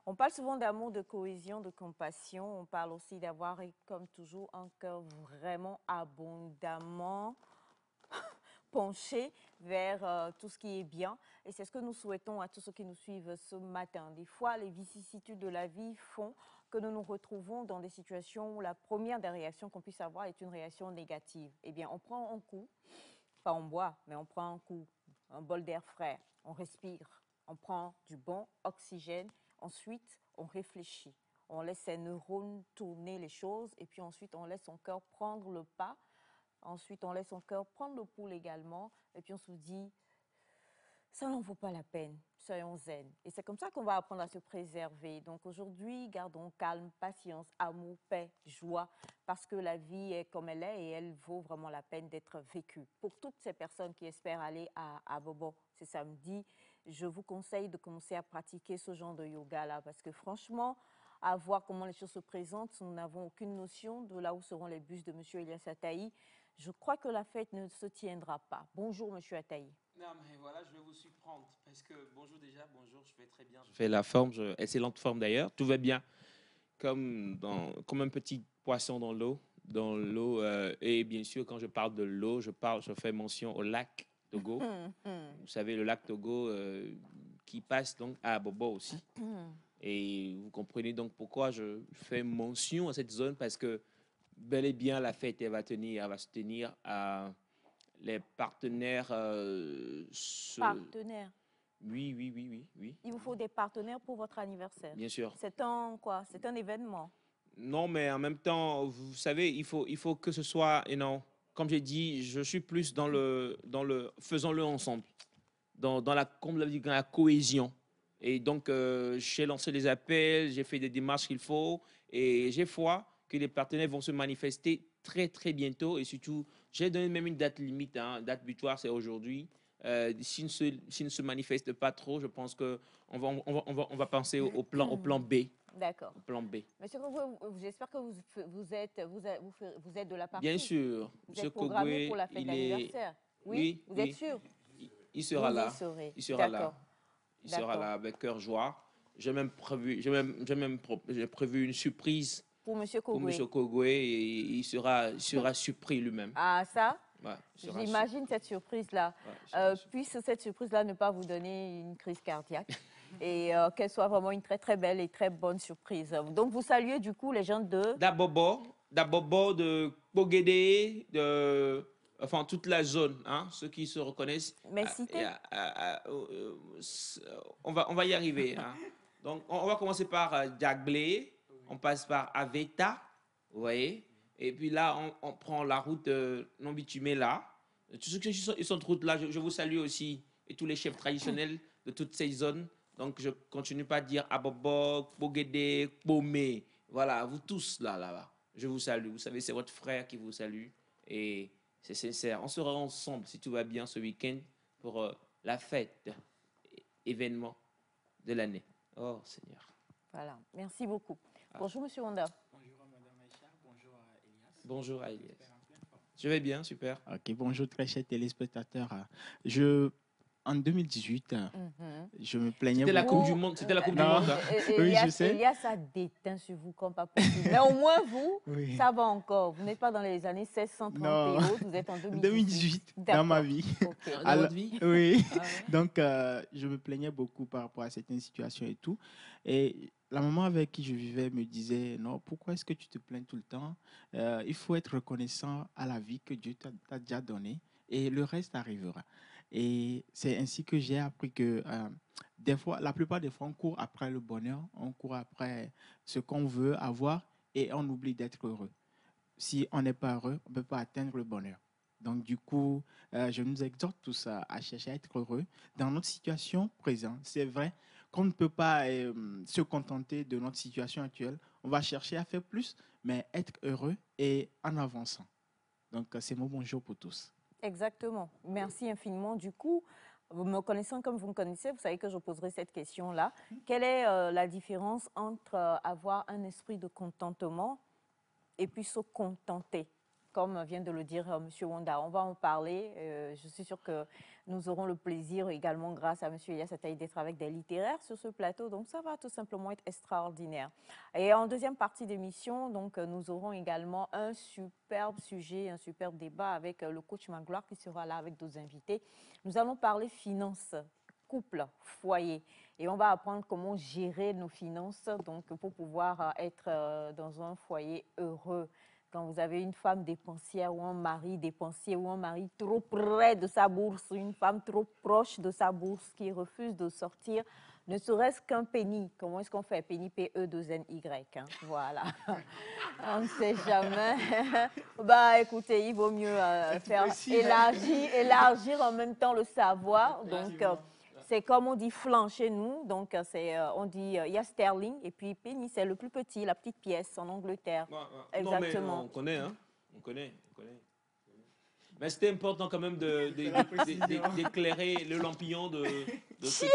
On parle souvent d'amour, de cohésion, de compassion. On parle aussi d'avoir, comme toujours, un cœur vraiment abondamment penché vers tout ce qui est bien. Et c'est ce que nous souhaitons à tous ceux qui nous suivent ce matin. Des fois, les vicissitudes de la vie font que nous nous retrouvons dans des situations où la première des réactions qu'on puisse avoir est une réaction négative. Eh bien, on prend un coup, pas on boit, mais on prend un coup, un bol d'air frais, on respire, on prend du bon oxygène, ensuite on réfléchit, on laisse ses neurones tourner les choses et puis ensuite on laisse son cœur prendre le pas, ensuite on laisse son cœur prendre le pouls également et puis on se dit ça n'en vaut pas la peine, soyons zen. Et c'est comme ça qu'on va apprendre à se préserver. Donc aujourd'hui, gardons calme, patience, amour, paix, joie, parce que la vie est comme elle est et elle vaut vraiment la peine d'être vécue. Pour toutes ces personnes qui espèrent aller à Bobo ce samedi, je vous conseille de commencer à pratiquer ce genre de yoga-là, parce que franchement, à voir comment les choses se présentent, nous n'avons aucune notion de là où seront les bus de M. Elias Ataï. Je crois que la fête ne se tiendra pas. Bonjour, M. Ataï. Non, mais voilà, je vais vous surprendre. Parce que bonjour déjà, bonjour, je vais très bien. Je fais la forme, excellente forme d'ailleurs. Tout va bien. Comme un petit poisson dans l'eau. Et bien sûr, quand je parle de l'eau, je fais mention au lac Togo. Vous savez, le lac Togo qui passe donc à Bobo aussi. Et vous comprenez donc pourquoi je fais mention à cette zone parce que bel et bien la fête, elle va se tenir à les partenaires Partenaire. Oui, oui, oui, oui, oui. Il vous faut des partenaires pour votre anniversaire. Bien sûr. C'est un quoi? C'est un événement. Non, mais en même temps, vous savez, il faut que ce soit, comme j'ai dit, je suis plus faisons-le ensemble, comme l'a dit, dans la cohésion. Et donc, j'ai lancé des appels, j'ai fait des démarches qu'il faut, et j'ai foi que les partenaires vont se manifester très, très bientôt. Et surtout, j'ai donné même une date limite, hein, date butoir, c'est aujourd'hui. S'ils ne se manifestent pas trop, je pense qu'on on va penser au plan B. D'accord. Au plan B. Monsieur Kogwe, j'espère que vous êtes de la Bien partie. sûr, Vous M. êtes programmé pour Kogwe, la fête il est. d'anniversaire. Oui, Oui, vous êtes oui, sûr? il sera Vous y là. serez. Il sera là. D'accord. Il sera D'accord. là avec cœur joie. J'ai prévu une surprise Pour Monsieur pour M. Kogwe. Kogwe et il sera surpris lui-même. Ah, ça? Ouais, il sera J'imagine cette surprise-là. ouais, il sera surpris. Puisse cette surprise-là ne pas vous donner une crise cardiaque et qu'elle soit vraiment une très très belle et très bonne surprise. Donc vous saluez du coup les gens de... D'Abobo, de Pogédé, enfin toute la zone, hein, ceux qui se reconnaissent. Mais citez. On va y arriver. Hein. Donc on va commencer par Diagblé, on passe par Aveta, vous voyez. Et puis là, on prend la route non bitumée là. Tous ceux qui sont sur cette route là, je vous salue aussi. Et tous les chefs traditionnels de toutes ces zones. Donc je continue pas à dire Abobo, Pogédé, Bomé. Voilà, vous tous là-bas. Je vous salue. Vous savez, c'est votre frère qui vous salue. Et c'est sincère. On sera ensemble, si tout va bien, ce week-end pour la fête, événement de l'année. Oh, Seigneur. Voilà, merci beaucoup. Bonjour, Monsieur Honda. Bonjour à Madame Aïcha, bonjour à Elias. Bonjour à Elias. Je vais bien, super. Ok, bonjour très chers téléspectateurs. En 2018, je me plaignais C'était la beaucoup. Coupe du Monde. C'était la Coupe du Non. Monde. Hein. Oui, je sais. Elias a déteint sur vous comme pas possible. Mais au moins, vous, Oui. ça va encore. Vous n'êtes pas dans les années 1630 Non. et autres, vous êtes en 2018. 2018, dans ma vie. Ok. Dans Alors, votre vie. oui. Ah ouais. Donc, je me plaignais beaucoup par rapport à certaines situations et tout. Et la maman avec qui je vivais me disait, non, pourquoi est-ce que tu te plains tout le temps? Il faut être reconnaissant à la vie que Dieu t'a déjà donnée et le reste arrivera. Et c'est ainsi que j'ai appris que des fois, la plupart des fois, on court après le bonheur, on court après ce qu'on veut avoir et on oublie d'être heureux. Si on n'est pas heureux, on ne peut pas atteindre le bonheur. Donc, du coup, je nous exhorte tous à chercher à être heureux dans notre situation présente. C'est vrai qu'on ne peut pas se contenter de notre situation actuelle. On va chercher à faire plus, mais être heureux et en avançant. Donc, c'est mon bonjour pour tous. Exactement. Merci infiniment. Du coup, vous me connaissant comme vous me connaissez, vous savez que je poserai cette question-là. Quelle est la différence entre avoir un esprit de contentement et puis se contenter? comme vient de le dire M. Wanda, on va en parler. Je suis sûre que nous aurons le plaisir également, grâce à M. Elias Ataï, d'être avec des littéraires sur ce plateau. Donc, ça va tout simplement être extraordinaire. Et en deuxième partie d'émission, donc, nous aurons également un superbe sujet, un superbe débat avec le coach Magloire qui sera là avec d'autres invités. Nous allons parler finances, couple, foyer. Et on va apprendre comment gérer nos finances donc, pour pouvoir être dans un foyer heureux. Quand vous avez une femme dépensière ou un mari dépensier ou un mari trop près de sa bourse, une femme trop proche de sa bourse qui refuse de sortir, ne serait-ce qu'un penny. Comment est-ce qu'on fait? Penny, P-E-2-N-Y. Hein? Voilà. On ne sait jamais. Bah, écoutez, il vaut mieux faire élargir en même temps le savoir. Donc, c'est comme on dit flanc chez nous. Donc, on dit, il y a sterling et puis penny, c'est le plus petit, la petite pièce en Angleterre. Exactement. Non, mais on connaît, hein. On connaît. Mais c'était important quand même d'éclairer le lampillon de ceux qui...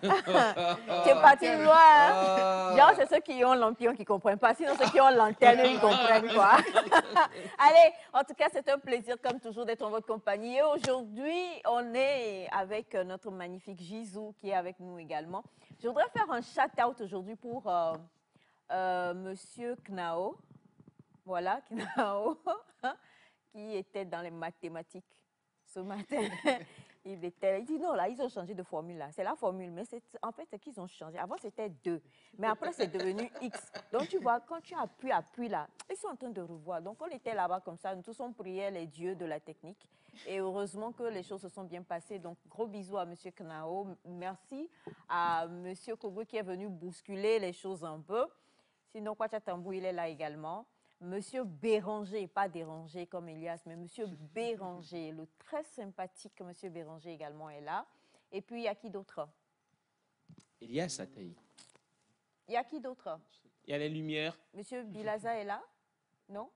T'es parti loin. Hein? Genre, c'est ceux qui ont lampion qui ne comprennent pas. Sinon, ceux qui ont lanterne, ils comprennent quoi. Allez, en tout cas, c'est un plaisir, comme toujours, d'être en votre compagnie. Et aujourd'hui, on est avec notre magnifique Jizou qui est avec nous également. Je voudrais faire un shout-out aujourd'hui pour Monsieur Knao. Voilà, Knao. Qui était dans les mathématiques ce matin. Il dit non, là, ils ont changé de formule. Là. C'est la formule, mais en fait, c'est qu'ils ont changé. Avant, c'était 2, mais après, c'est devenu X. Donc, tu vois, quand tu appuies là, ils sont en train de revoir. Donc, on était là-bas comme ça, nous tous, on priait les dieux de la technique. Et heureusement que les choses se sont bien passées. Donc, gros bisous à M. Knao. Merci à M. Kogo qui est venu bousculer les choses un peu. Sinon, Kwachatambou, il est là également. Monsieur Béranger, pas Déranger comme Elias, mais Monsieur Béranger, le très sympathique Monsieur Béranger également est là. Et puis, il y a qui d'autre? Elias Ataï. Il y a qui d'autre? Il y a les lumières. Monsieur Bilaza est là? Non?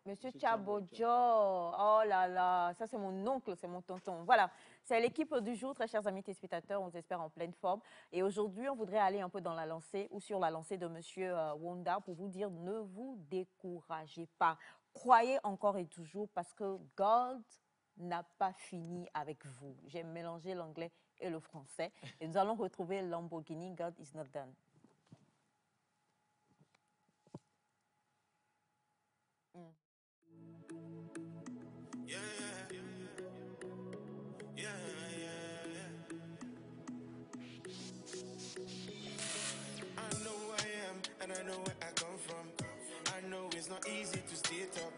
Monsieur Tchabodjo, oh là là, ça c'est mon oncle, c'est mon tonton. Voilà, c'est l'équipe du jour, très chers amis téléspectateurs, on vous espère en pleine forme. Et aujourd'hui, on voudrait aller un peu dans la lancée ou sur la lancée de Monsieur Wanda pour vous dire ne vous découragez pas. Croyez encore et toujours parce que God n'a pas fini avec vous. J'ai mélangé l'anglais et le français et nous allons retrouver Lamborghini, God is not done. And I know where I come from. I know it's not easy to stay top.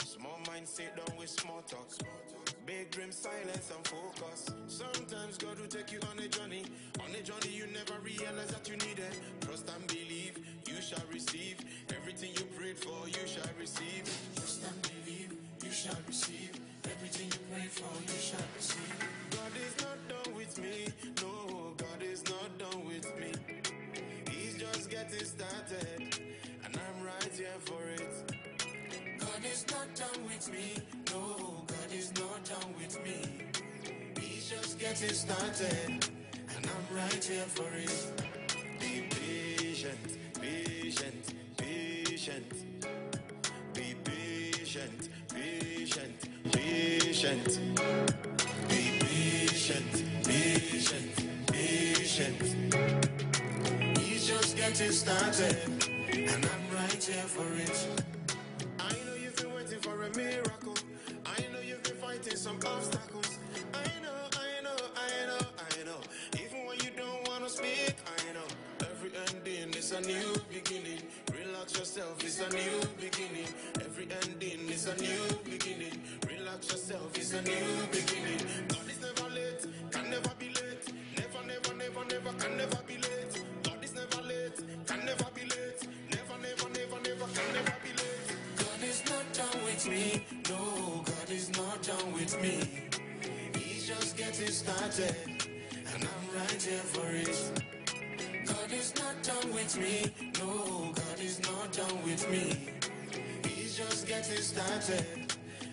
Small mind sit down with small talk. Big dream, silence and focus. Sometimes God will take you on a journey. On a journey you never realize that you need it. Trust and believe, you shall receive. Everything you prayed for, you shall receive. Trust and believe, you shall receive. Everything you prayed for, you shall receive. God is not done with me. No, God is not done with me. Just getting started, and I'm right here for it. God is not done with me. No, God is not done with me. He's just getting started, and I'm right here for it. Be patient, patient, patient. Be patient, patient, patient. Be patient, patient, patient. Just getting started, and I'm right here for it. I know you've been waiting for a miracle. I know you've been fighting some obstacles. I know. Even when you don't want to speak, I know. Every ending is a new beginning. Relax yourself, it's a new beginning. Every ending is a new beginning. Relax yourself, it's a new beginning. God is never late, can never be late. Never, never, never, never, can never be late. Never late, can never be late. Never, never, never, never, can never be late. God is not done with me. No, God is not done with me. He's just getting started, and I'm right here for it. God is not done with me. No, God is not done with me. He's just getting started,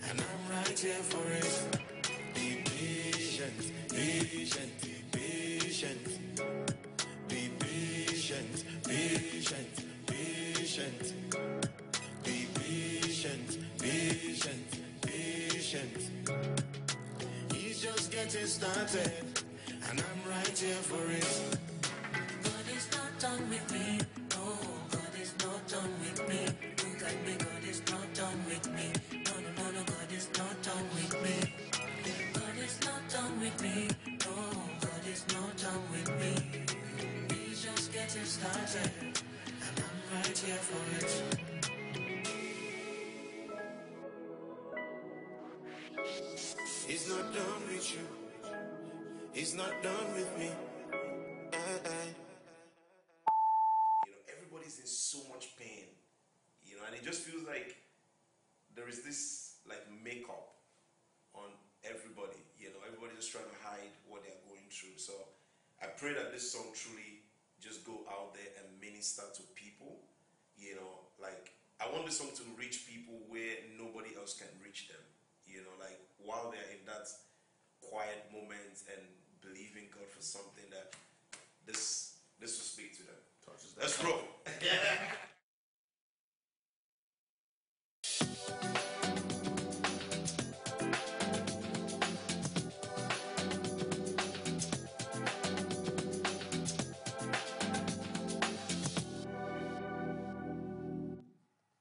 and I'm right here for it. Be patient, patient, patient. Be patient, patient, patient. patient. He's just getting started, and I'm right here for it. God is not done with me. No, God is not done with me. Look at me, God is not done with me. No, no, no, no, God is not done with me. God is not done with me. No, God is not done with me. He's just getting started, and I'm right here for it. He's not done with you. He's not done with me. You know, everybody's in so much pain. You know, and it just feels like there is this like makeup on everybody. You know, everybody's just trying to hide what they're going through. So I pray that this song truly just go out there and minister to people. You know, like I want this song to reach people where nobody else can reach them. You know, like while they're in that quiet moment and believing God for something, that this will speak to them. Let's roll.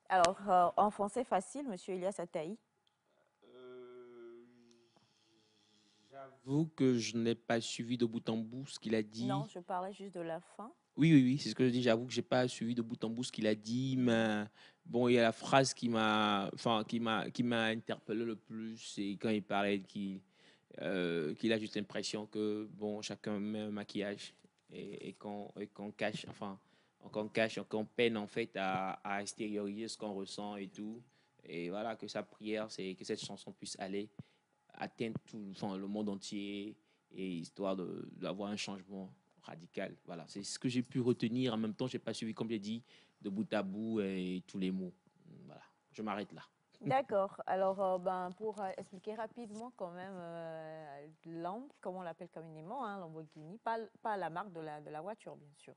Alors, en français facile, Monsieur Elias Ataï. J'avoue que je n'ai pas suivi de bout en bout ce qu'il a dit. Non, je parlais juste de la fin. Oui, oui, oui, c'est ce que je dis. J'avoue que j'ai pas suivi de bout en bout ce qu'il a dit, mais bon, il y a la phrase qui m'a interpellé le plus, c'est quand il parlait qu'il a juste l'impression que bon, chacun met un maquillage et qu'on cache, enfin, qu'on peine en fait à extérioriser ce qu'on ressent et tout. Et voilà, que sa prière, c'est que cette chanson puisse aller atteindre enfin, le monde entier et histoire d'avoir un changement radical. Voilà, c'est ce que j'ai pu retenir. En même temps, j'ai pas suivi, comme j'ai dit, de bout à bout et tous les mots. Voilà, je m'arrête là. D'accord. Alors, pour expliquer rapidement quand même, Lamb, comme on l'appelle communément, hein, Lamborghini, pas la marque de la voiture, bien sûr.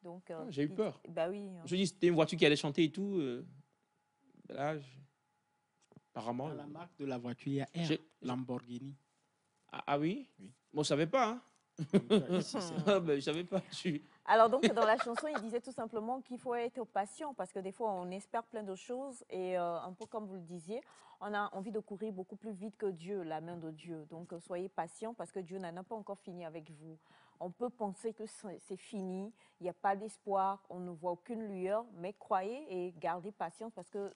Donc, J'ai eu peur. Bah oui. Je me suis dit, c'était une voiture qui allait chanter et tout. Là, apparemment. Dans la marque de la voiture, il y a R, Lamborghini. Ah oui? Oui. Bon, je savais pas. Hein? Je savais pas. Alors donc dans la chanson, il disait tout simplement qu'il faut être patient parce que des fois on espère plein de choses et un peu comme vous le disiez, on a envie de courir beaucoup plus vite que Dieu, la main de Dieu. Donc soyez patient parce que Dieu n'en a pas encore fini avec vous. On peut penser que c'est fini, il n'y a pas d'espoir, on ne voit aucune lueur, mais croyez et gardez patience parce que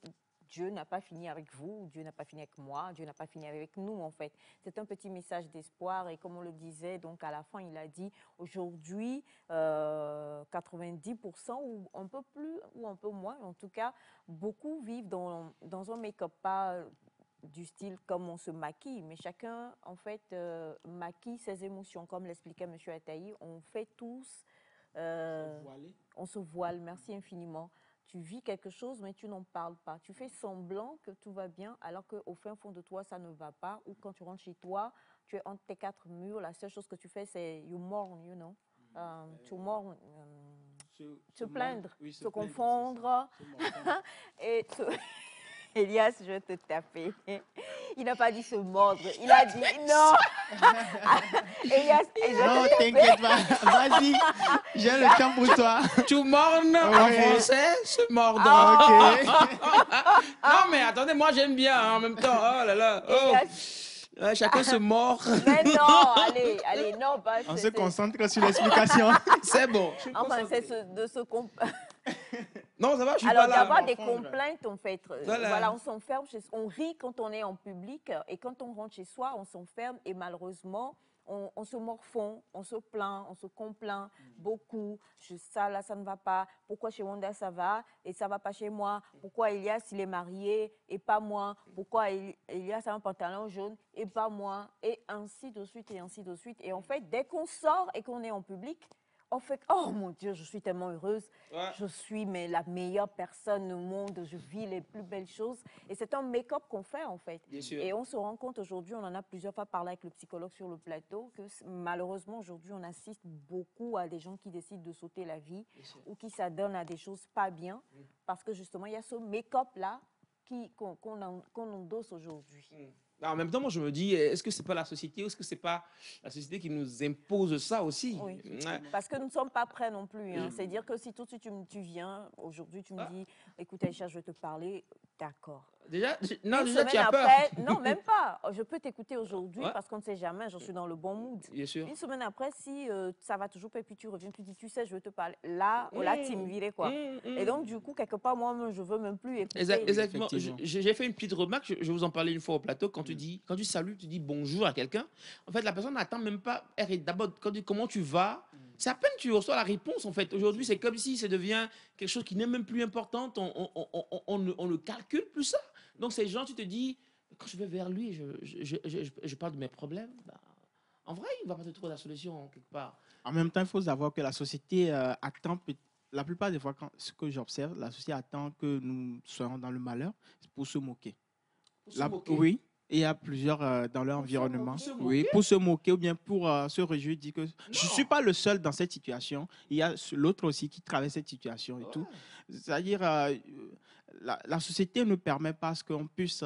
Dieu n'a pas fini avec vous, Dieu n'a pas fini avec moi, Dieu n'a pas fini avec nous en fait. C'est un petit message d'espoir et comme on le disait, donc à la fin il a dit aujourd'hui 90% ou un peu plus ou un peu moins, en tout cas beaucoup vivent dans un make-up pas du style comme on se maquille, mais chacun en fait maquille ses émotions comme l'expliquait M. Ataï, on fait tous, on se voile, merci infiniment. Tu vis quelque chose, mais tu n'en parles pas. Tu fais semblant que tout va bien, alors qu'au fin fond de toi, ça ne va pas. Ou quand tu rentres chez toi, tu es entre tes quatre murs, la seule chose que tu fais, c'est you mourn, you know. To mourn, se plaindre, oui, se confondre. Et Elias, je vais te taper. Il n'a pas dit se mordre, il a dit non. Elias, non, t'inquiète pas, vas-y, j'ai le temps pour toi. Tu mornes en français, se mordre. Ah, ok. Non, mais attendez, moi j'aime bien hein, en même temps. Oh là là. Oh. Chacun se mord. Mais non, allez, non. Bah, on se concentre sur l'explication. C'est bon. Enfin, c'est de se non, ça va, je suis alors, pas là. Alors, d'avoir des complaintes, en fait. Voilà, on s'enferme, on rit quand on est en public et quand on rentre chez soi, on s'enferme et malheureusement, on se morfond, on se plaint, on se complaint beaucoup. Ça, là, ça ne va pas. Pourquoi chez Wanda, ça va et ça ne va pas chez moi? Pourquoi Elias, il est marié et pas moi? Pourquoi Elias a un pantalon jaune et pas moi? Et ainsi de suite et ainsi de suite. Et en fait, dès qu'on sort et qu'on est en public, on fait oh mon Dieu, je suis tellement heureuse, je suis la meilleure personne au monde, je vis les plus belles choses. Et c'est un make-up qu'on fait en fait. Bien sûr. Et on se rend compte aujourd'hui, on en a plusieurs fois parlé avec le psychologue sur le plateau, que malheureusement aujourd'hui on assiste beaucoup à des gens qui décident de sauter la vie ou qui s'adonnent à des choses pas bien parce que justement il y a ce make-up là qu'on endosse aujourd'hui. En même temps, moi, je me dis, est-ce que c'est pas la société ou est-ce que c'est pas la société qui nous impose ça aussi? Oui. Ouais. Parce que nous ne sommes pas prêts non plus. Hein. C'est-à-dire que si tout de suite tu viens, aujourd'hui, tu me dis, écoute Aïcha, je vais te parler, d'accord. Déjà, Une déjà tu semaine as peur. après, non, même pas. Je peux t'écouter aujourd'hui Ouais. parce qu'on ne sait jamais, je suis dans le bon mood. Bien sûr. Une semaine après, si ça va toujours pas, et puis tu reviens, tu dis, tu sais, je veux te parler. Là, tu me virais quoi. Et donc, du coup, quelque part, moi, je veux même plus écouter. Exactement. Effectivement. J'ai fait une petite remarque, je vous en parlais une fois au plateau. Quand tu salues, tu dis bonjour à quelqu'un, en fait, la personne n'attend même pas. D'abord, quand tu dis comment tu vas, c'est à peine tu reçois la réponse, en fait. Aujourd'hui, c'est comme si ça devient quelque chose qui n'est même plus important. On ne calcule plus ça. Donc, ces gens, tu te dis, quand je vais vers lui, je parle de mes problèmes, bah, en vrai, il ne va pas te trouver la solution quelque part. En même temps, il faut savoir que la société attend, la plupart des fois, ce que j'observe, la société attend que nous soyons dans le malheur pour se moquer. Pour se moquer. Oui, et il y a plusieurs dans leur Pour se environnement. moquer. Oui, pour se moquer ou bien pour se réjouir, dire que je ne suis pas le seul dans cette situation. Il y a l'autre aussi qui traverse cette situation et tout. C'est-à-dire, la société ne permet pas qu'on puisse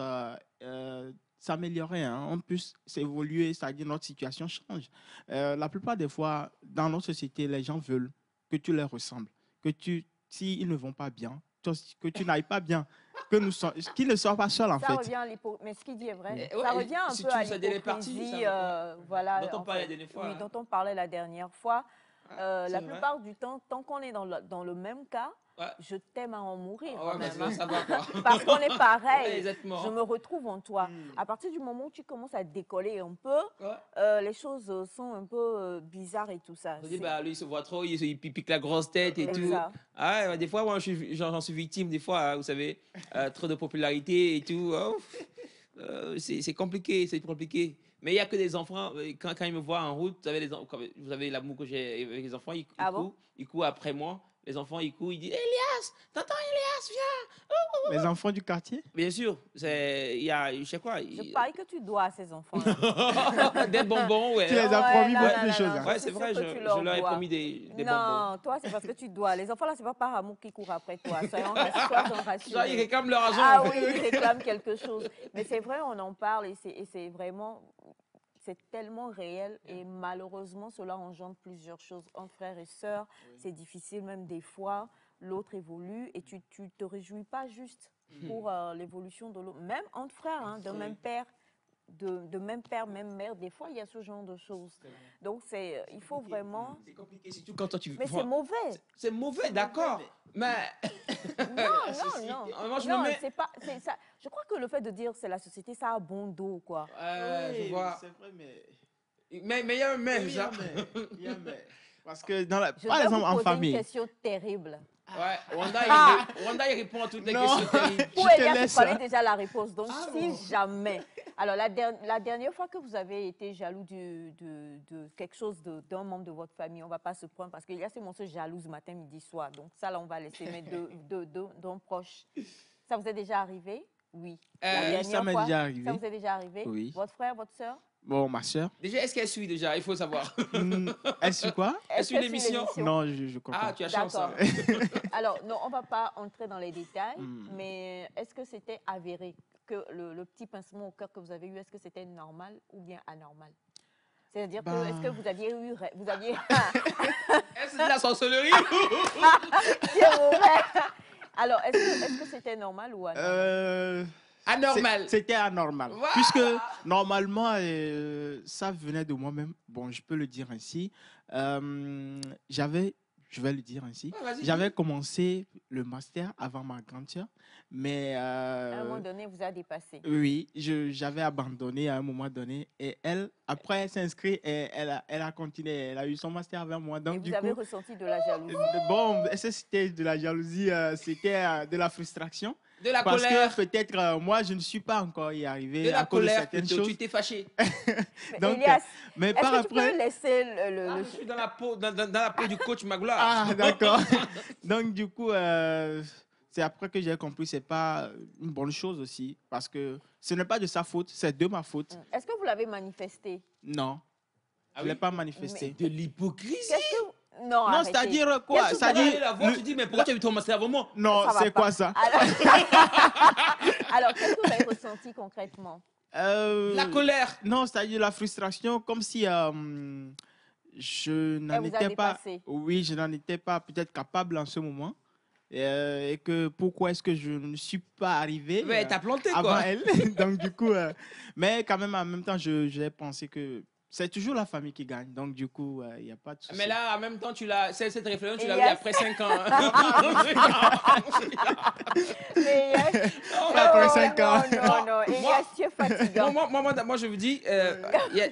s'améliorer, hein, on puisse s'évoluer, c'est-à-dire notre situation change. La plupart des fois, dans notre société, les gens veulent que tu leur ressembles, s'ils ne vont pas bien, que tu n'ailles pas bien, qu'ils ne soient pas seuls en Ça fait. revient à mais ce qu'il dit est vrai. Ouais, Ça revient un si peu tu à nous as donné partie, l'hypocrisie, ça voilà, dont on en parlait fait. la dernière fois, Oui, hein. dont on parlait la dernière fois. C'est La vrai. plupart du temps, tant qu'on est dans le même cas, Ouais. je t'aime à en mourir. Ah ouais, quand mais même, hein. ça va quoi. Parce qu'on est pareil. Ouais, exactement. Je me retrouve en toi. À partir du moment où tu commences à décoller un peu, Ouais. les choses sont un peu bizarres et tout ça. On dit, bah, lui, il se voit trop, il pique la grosse tête et tout. Exact. Ah, ouais, bah, des fois, moi, j'en suis victime, des fois, hein, vous savez, trop de popularité et tout. Oh, c'est compliqué, c'est compliqué. Mais il n'y a que des enfants, quand ils me voient en route, vous avez l'amour que j'ai avec les enfants, Ah bon? ils courent après moi. Les enfants, ils courent, ils disent, Elias, t'entends Elias, viens. Les enfants du quartier? Bien sûr, il y a, je sais quoi. Je parie que tu dois à ces enfants. Des bonbons, ouais. Tu les as Ouais, promis non, beaucoup non, de non, choses. non. hein. Ouais, Je c'est suis vrai, sûre que tu je leur leur ai dois. promis des bonbons. Non, toi, c'est parce que tu dois. Les enfants, là, c'est pas par amour qu'ils courent après toi. Soyons rassurés. Genre, ils réclament leur argent. Ah en oui, fait. ils réclament quelque chose. Mais c'est vrai, on en parle et c'est vraiment, c'est tellement réel. Et malheureusement, cela engendre plusieurs choses. Entre frères et sœurs, c'est difficile même des fois. L'autre évolue et tu te réjouis pas juste pour l'évolution de l'autre. Même entre frères, hein, d'un même père. De même père, même mère, des fois, il y a ce genre de choses. Donc, il faut vraiment... C'est compliqué, surtout quand toi tu... Mais c'est mauvais. C'est mauvais, d'accord. Mais... Non, Moi, je non, me mets... c'est pas... ça. Je crois que le fait de dire c'est la société, ça a bon dos, quoi. Je vois. C'est vrai, mais... Mais il y a un mais, Oui, ça. il y a un mais. Parce que, Je par vais exemple, vous en poser famille... une question terrible. Ouais, Wanda, il répond à toutes les Non. questions terribles. Pour Je te Elias, laisse, vous connaissez hein. déjà la réponse. Donc, si jamais... Alors, la dernière fois que vous avez été jaloux de quelque chose d'un membre de votre famille, on ne va pas se prendre parce qu'Elias et mon soeur jalouse matin, midi, soir. Donc, ça, là, on va laisser mettre d'un proche. Ça vous est déjà arrivé? Oui. La Oui, dernière ça m'est fois, déjà arrivé. Ça vous est déjà arrivé? Oui. Votre frère, votre soeur? Bon, ma soeur... Déjà, est-ce qu'elle suit déjà? Il faut savoir. Elle suit quoi? Elle suit qu'elle l'émission? Non, je comprends. Ah, tu as chance. D'accord. Hein. Alors, non, on ne va pas entrer dans les détails, mais est-ce que c'était avéré que le petit pincement au cœur que vous avez eu, est-ce que c'était normal ou bien anormal? C'est-à-dire que, est-ce que vous aviez eu... Vous aviez... Est-ce que c'est de la sorcellerie? C'est mauvais. Alors, est-ce que c'était normal ou anormal? Anormal. C'était anormal. Voilà. Puisque normalement, ça venait de moi-même. Bon, je peux le dire ainsi. Je vais le dire ainsi, Ouais, vas-y, j'avais commencé le master avant ma grande sœur, mais À un moment donné, vous a dépassé. oui, j'avais abandonné à un moment donné. Et elle, après, elle s'est inscrite et elle a continué. Elle a eu son master avant moi. Donc, Et du vous avez coup, ressenti de la jalousie. bon, est-ce que c'était de la jalousie, c'était de la frustration. De la Parce colère. que peut-être moi, je ne suis pas encore y arrivé De la à cause de colère, certaines plutôt. choses. Tu t'es fâché. Donc, Elias, mais par est-ce que tu après... peux laisser Je suis dans la peau, dans la peau du coach Magloire. Ah, d'accord. Donc, du coup, c'est après que j'ai compris que ce n'est pas une bonne chose aussi. Parce que ce n'est pas de sa faute, c'est de ma faute. est-ce que vous l'avez manifesté? Non, Ah je ne l'ai oui? pas manifesté. De l'hypocrisie. Qu'est-ce que... Non, Non, arrêtez. c'est-à-dire quoi? Qu'est-ce que Tu vous C'est-à-dire... la voix, tu dis, mais pourquoi tu as eu ton master avant moi? Non, Ça va c'est pas. quoi ça? Alors, Alors, qu'est-ce que vous avez ressenti concrètement? La colère. Non, c'est-à-dire la frustration, comme si je n'en Elle vous a étais pas. dépassé. Oui, je n'en étais pas peut-être capable en ce moment. Et que pourquoi est-ce que je ne suis pas arrivé Ouais, t'as planté, avant quoi. elle. Donc, du coup, mais quand même, en même temps, j'ai pensé que c'est toujours la famille qui gagne. Donc, du coup, il n'y a pas de souci. Mais là, en même temps, cette réflexion, tu l'as Elias. eu après 5 ans. Mais Après 5 ans. Non. Elias, tu es fatigant. Moi, je vous dis, il y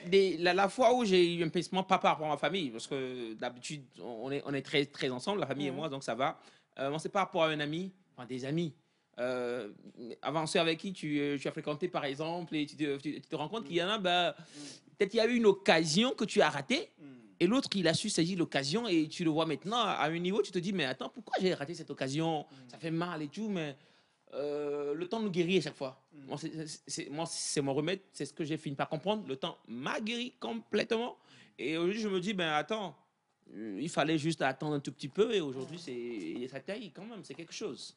a la fois où j'ai eu un pincement, pas par rapport à ma famille, parce que d'habitude, on est très, très ensemble, la famille et moi, donc ça va. Moi, c'est par rapport à un ami, enfin des amis. Avant ceux avec qui tu as fréquenté, par exemple, et tu te rends compte qu'il y en a, bah, peut-être il y a eu une occasion que tu as ratée, et l'autre, il a su saisir l'occasion, et tu le vois maintenant à un niveau, tu te dis, mais attends, pourquoi j'ai raté cette occasion? Ça fait mal et tout, mais le temps nous guérit à chaque fois. Moi, c'est mon remède, c'est ce que j'ai fini par comprendre. Le temps m'a guéri complètement. Et aujourd'hui, je me dis, ben attends, il fallait juste attendre un tout petit peu, et aujourd'hui, ça taille quand même, c'est quelque chose.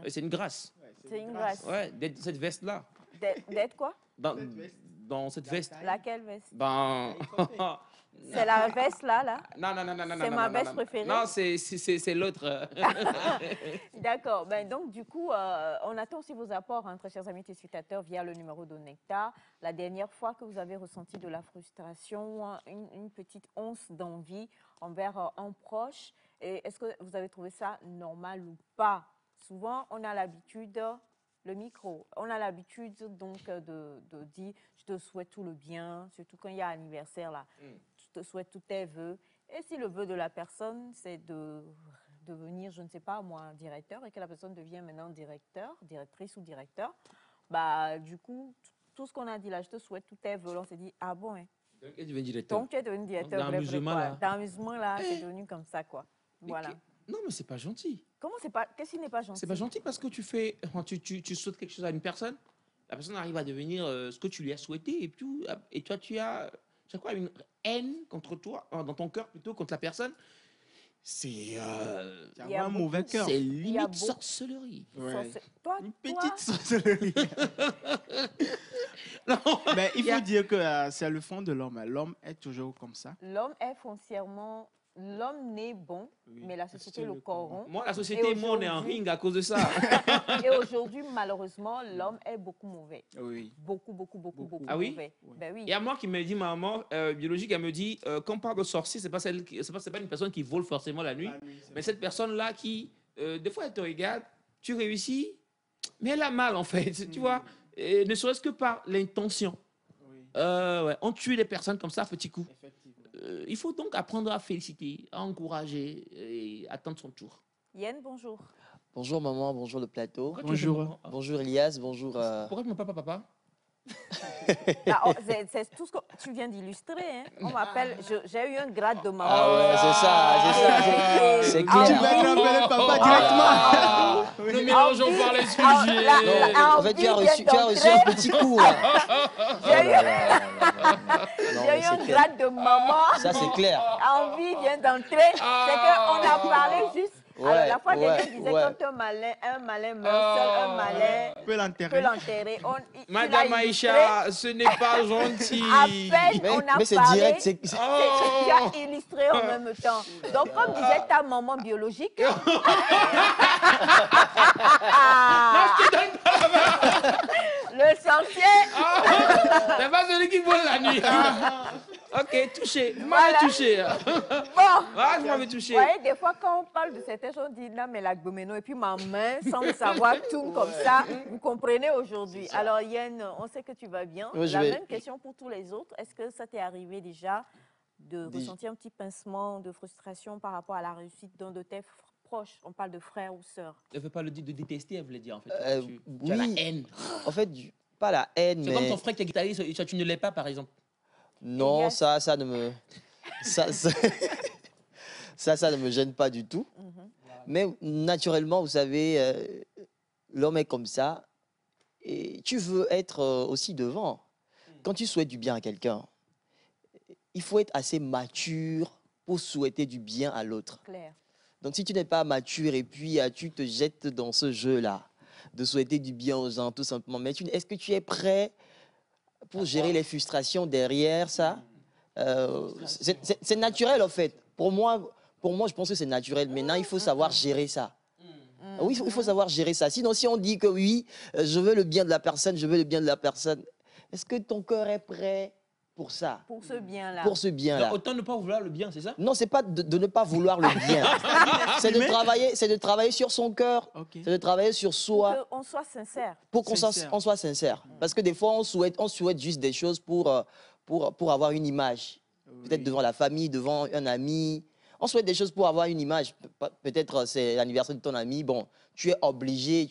Et c'est une grâce. C'est une grâce. Ouais, d'être dans cette veste-là. D'être quoi? Dans cette veste. Laquelle veste? Ben... C'est la veste là? Non. C'est ma veste préférée? Non, c'est l'autre. D'accord. Ben, donc, du coup, on attend aussi vos apports, hein, très chers amis téléspectateurs, via le numéro de Nectar. La dernière fois que vous avez ressenti de la frustration, une petite once d'envie envers un proche, est-ce que vous avez trouvé ça normal ou pas? Souvent, on a l'habitude... Le micro. On a l'habitude donc de dire je te souhaite tout le bien, surtout quand il y a anniversaire là. Je te souhaite tous tes vœux. Et si le vœu de la personne c'est de devenir, je ne sais pas moi, directeur et que la personne devient maintenant directrice ou directeur, bah du coup tout ce qu'on a dit là, je te souhaite tous tes vœux, on s'est dit ah bon hein. Donc, tu es devenu directeur. Donc tu es devenu directeur. Dans l'amusement là. Dans l'amusement là, c'est devenu comme ça quoi. Voilà. Non, mais c'est pas gentil. Comment c'est pas... Qu'est-ce qui n'est pas gentil? C'est pas gentil parce que tu souhaites quelque chose à une personne, la personne arrive à devenir ce que tu lui as souhaité, et toi, tu as quoi, une haine contre toi, dans ton cœur plutôt, contre la personne. C'est un mauvais cœur. C'est limite sorcellerie. Ouais. Toi, Une petite sorcellerie. Mais il faut dire que c'est le fond de l'homme. L'homme est toujours comme ça. L'homme est foncièrement... L'homme naît bon, mais la société le corrompt. Moi, la société, moi, on est en ring à cause de ça. Et aujourd'hui, malheureusement, l'homme est beaucoup mauvais. Oui. Beaucoup Ah oui? mauvais. Ben oui. Il y a moi qui me dit, ma maman biologique, elle me dit, quand on parle de sorcier, c'est pas une personne qui vole forcément la nuit, mais cette personne-là qui, des fois, elle te regarde, tu réussis, mais elle a mal, en fait, tu vois, et ne serait-ce que par l'intention. Ouais, on tue les personnes comme ça à petits coups. Il faut donc apprendre à féliciter, à encourager et attendre son tour. Yann, bonjour. Bonjour maman, bonjour le plateau. Bonjour. Bonjour Elias, bonjour. Pourquoi tu m'appelles pas papa? C'est tout ce que tu viens d'illustrer. Hein. On m'appelle, j'ai eu un grade de maman. Ah ouais, c'est clair. Tu vas l'appeler papa directement. Ne mélangeons pas les sujets. En fait, tu as reçu un petit coup. Là. J'ai eu un grade de maman. Ça, c'est clair. Envie vient d'entrer. C'est qu'on a parlé juste. Ouais, alors, la fois dernière, je disais, ouais. quand un malin meurt seul, un malin Peut peut l'enterrer. l'enterrer. Madame Aïcha, ce n'est pas gentil. À peine on a Mais c'est parlé, direct, tu as illustré en même temps. Donc, comme disait ta maman biologique, le sorcier, C'est pas celui qui vole la nuit. Ok, touché. Vous m'avez Voilà. touché. bon. Ah, vous m'avez touché. Vous voyez, des fois, quand on parle de certaines choses, on dit, non, mais la gomeno, et puis ma main, sans le savoir, tourne comme ça. Vous comprenez aujourd'hui. Alors, Yann, on sait que tu vas bien. Oui, La même question pour tous les autres. Est-ce que ça t'est arrivé déjà de ressentir un petit pincement de frustration par rapport à la réussite d'un de tes proches? On parle de frère ou sœur. Elle ne veut pas le dire de détester, elle voulait dire en fait. Tu as oui. la haine. En fait, pas la haine, C'est mais... comme ton frère qui est guitariste, et toi, tu ne l'es pas par exemple. Non, Elias. ça ne me... ça ne me gêne pas du tout. Mais naturellement, vous savez, l'homme est comme ça. Et tu veux être aussi devant. Quand tu souhaites du bien à quelqu'un, il faut être assez mature pour souhaiter du bien à l'autre. Claire. Donc, si tu n'es pas mature et puis tu te jettes dans ce jeu-là, de souhaiter du bien aux gens, tout simplement. Mais est-ce que tu es prêt pour gérer les frustrations derrière ça? C'est naturel, en fait. Pour moi, je pense que c'est naturel. Maintenant, il faut savoir gérer ça. Oui, il faut savoir gérer ça. Sinon, si on dit que oui, je veux le bien de la personne, je veux le bien de la personne, est-ce que ton cœur est prêt pour ça? Pour ce bien-là. Pour ce bien-là. Autant ne pas vouloir le bien, c'est ça? Non, c'est pas de ne pas vouloir le bien. C'est de travailler sur son cœur. Ok. C'est de travailler sur soi. Qu'on soit sincère. Pour qu'on Sincère. on soit sincère. Parce que des fois, on souhaite juste des choses pour avoir une image. Peut-être devant la famille, devant un ami. On souhaite des choses pour avoir une image. Peut-être c'est l'anniversaire de ton ami. Bon, tu es obligé,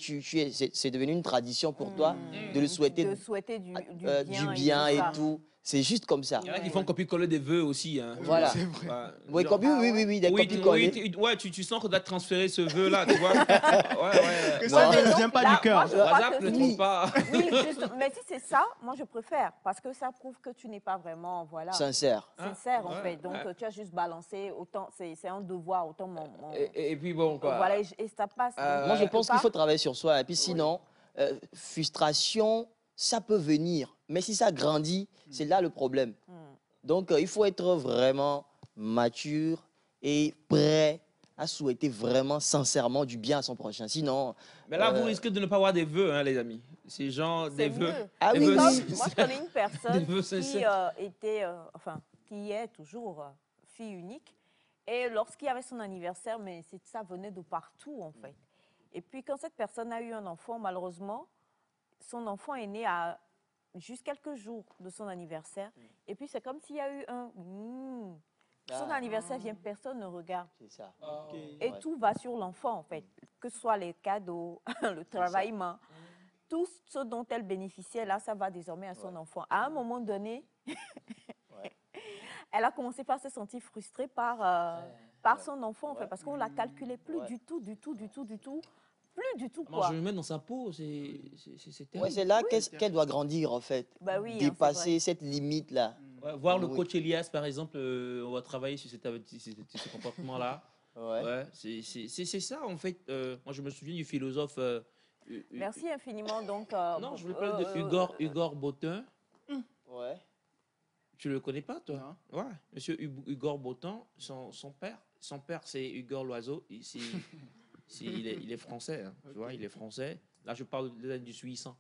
c'est devenu une tradition pour toi de le souhaiter De souhaiter du du bien, bien et ça. tout. C'est juste comme ça. Il y en a qui font copier-coller des vœux aussi. Hein. Voilà. C'est vrai. Ouais. Oui, Genre- oui, des copies-collées. ouais, tu sens qu'on doit transférer ce vœu-là, tu vois. Ouais. Que ça mais ne donc, vient pas là, du cœur. moi, je crois WhatsApp que ne oui. trompe pas. Oui, juste, mais si c'est ça, moi je préfère parce que ça prouve que tu n'es pas vraiment Sincère. sincère en ouais, fait. Donc ouais. tu as juste balancé autant, c'est un devoir autant Et puis bon, quoi. voilà et ça passe. Donc, Moi, je quelque pense qu'il part, faut travailler sur soi. Et puis sinon, frustration, ça peut venir. Mais si ça grandit, c'est là le problème. Donc, il faut être vraiment mature et prêt à souhaiter vraiment, sincèrement du bien à son prochain. Sinon, Mais là, vous risquez de ne pas avoir des vœux, hein, les amis. C'est genre des c'est vœux. mieux. Ah des oui, vœux Comme, oui. moi je connais une Des personne vœux qui sincères. qui est toujours fille unique. Et lorsqu'il y avait son anniversaire, mais ça venait de partout en fait. Et puis quand cette personne a eu un enfant, malheureusement, son enfant est né à juste quelques jours de son anniversaire. Et puis c'est comme s'il y a eu un son anniversaire vient, personne ne regarde. C'est ça. Et tout va sur l'enfant en fait, que ce soit les cadeaux, le travaillement, tout ce dont elle bénéficiait là, ça va désormais à son enfant. À un moment donné, elle a commencé par se sentir frustrée par son enfant en fait, parce qu'on la calculait plus du tout, plus du tout Moi, quoi. je me mets dans sa peau, c'est Ouais, terrible. c'est là qu'elle doit grandir, en fait. Bah oui, hein, c'est Dépasser vrai. cette limite-là. Ouais, voir le Oui. coach Elias, par exemple, on va travailler sur ce comportement-là. Ouais. Ouais, c'est ça, en fait. Moi, je me souviens du philosophe. Merci infiniment donc. Non, je voulais parler de Igor Botin. Ouais. Tu le connais pas, toi? Non. Ouais, monsieur Igor Botin, son père, c'est Igor Loiseau. Il est français, hein, tu vois, il est français. Là, je parle des années du 800.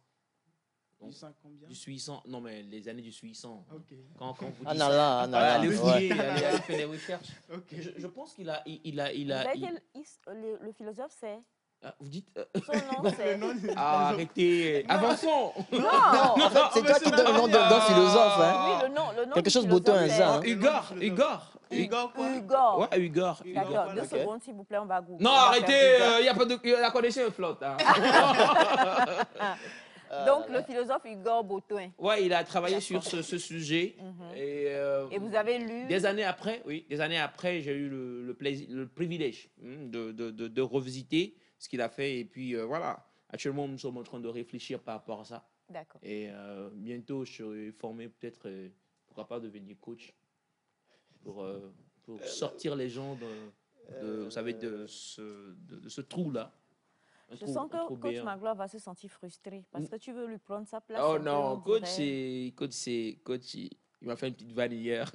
Tu sens combien? Du 800, non, mais les années du 800. Ok. Quand vous Ah, dites non, ça, là, ah, non, là. allez Ouais. fouiller, allez faire des recherches. Ok. Je pense qu'il a, Vous avez le philosophe c'est vous dites, son nom c'est. arrêtez, avançons. Non. En fait, c'est toi qui donnes le nom d'un philosophe. Hein. Oui, le nom. Quelque du chose philosophe, Botin, c'est ça, hein. Igor. Igor quoi? Hugo. Ouais, Igor. D'accord, 2 Ok. secondes s'il vous plaît, on va googler. Non, On va arrêtez, faire il y a pas de, la connexion est flotte. Hein. Donc le philosophe Hugo Botin. Ouais, il a travaillé sur ce sujet. Et vous avez lu. Des années après, j'ai eu le privilège de revisiter ce qu'il a fait. Et puis voilà, actuellement, nous sommes en train de réfléchir par rapport à ça. D'accord. Et bientôt, je serai formé peut-être, pourquoi pas devenir coach, pour sortir les gens vous savez, de ce trou-là. Je sens que coach Magloire va se sentir frustré parce que tu veux lui prendre sa place. Oh un peu, non, on coach, dirait. coach, il m'a fait une petite vanne hier.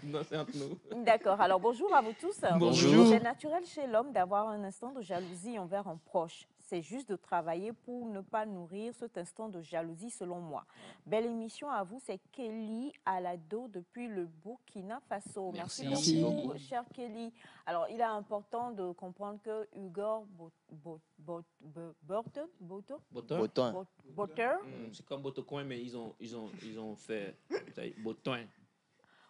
Non, c'est entre nous. D'accord. Alors bonjour à vous tous. Bonjour. C'est naturel chez l'homme d'avoir un instant de jalousie envers un proche. C'est juste de travailler pour ne pas nourrir cet instant de jalousie selon moi. Belle émission à vous, c'est Kelly Alado depuis le Burkina Faso. Merci. Merci beaucoup, cher Kelly. Alors, il est important de comprendre que Igor Botin, Botin. C'est comme Botocoin, mais ils ont fait Botin.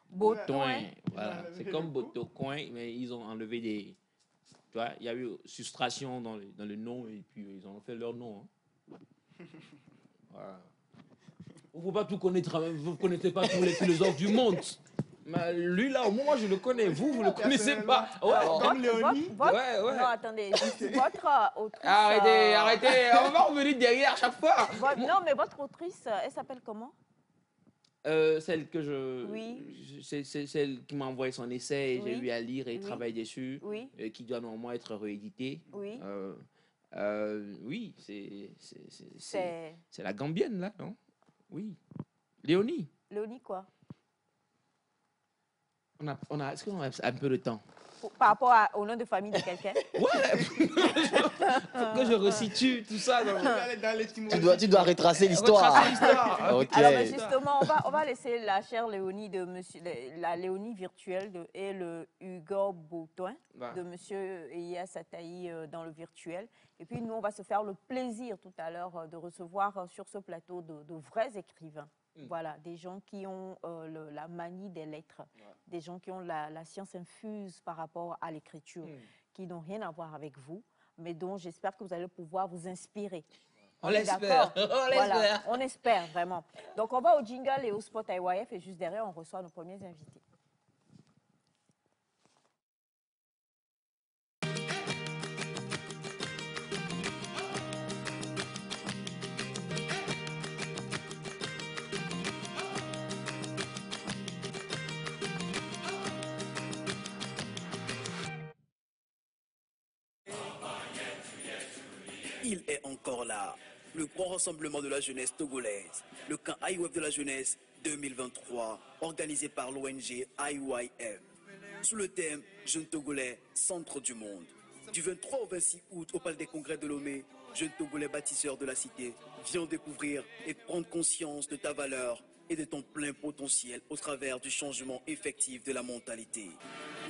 Botin. Voilà. C'est comme Botocoin, mais ils ont enlevé des. Tu vois, il y a eu frustration dans le nom et puis ils ont fait leur nom. Hein. Voilà. Vous ne pouvez pas tout connaître, vous ne connaissez pas tous les philosophes du monde. Mais lui là, au moins je le connais, vous ne le connaissez pas. Ouais. Comme Léonie. Ouais. Non, attendez, votre autrice... Arrêtez, on va revenir derrière à chaque fois. Non, mais votre autrice, elle s'appelle comment? Celle que je... Oui. C'est celle qui m'a envoyé son essai et j'ai Oui. eu à lire et Oui. travailler dessus, Oui. qui doit normalement être réédité. Oui. Oui, C'est c'est la Gambienne, là, non? Oui. Léonie, Léonie quoi? est-ce qu'on a un peu de temps? Par rapport au nom de famille de quelqu'un? Ouais, faut que je resitue tout ça. Tu dois retracer l'histoire. Retracer l'histoire. Ok. Alors, ben, justement, on va laisser la chère Léonie de monsieur, la Léonie virtuelle et le Hugo Boutin Bah. de monsieur Elias Ataï dans le virtuel. Et puis, nous, on va se faire le plaisir tout à l'heure de recevoir sur ce plateau de vrais écrivains. Voilà, des gens qui ont la manie des lettres, des gens qui ont la science infuse par rapport à l'écriture, qui n'ont rien à voir avec vous, mais dont j'espère que vous allez pouvoir vous inspirer. On est l'espère. d'accord? Voilà, on espère vraiment. Donc, on va au jingle et au spot IYF et juste derrière, on reçoit nos premiers invités. Il est encore là. Le grand rassemblement de la jeunesse togolaise. Le camp IWF de la jeunesse 2023, organisé par l'ONG IYF. Sous le thème Jeunes Togolais, centre du monde. Du 23 au 26 août au Palais des Congrès de Lomé, jeunes Togolais bâtisseurs de la cité, viens découvrir et prendre conscience de ta valeur et de ton plein potentiel au travers du changement effectif de la mentalité.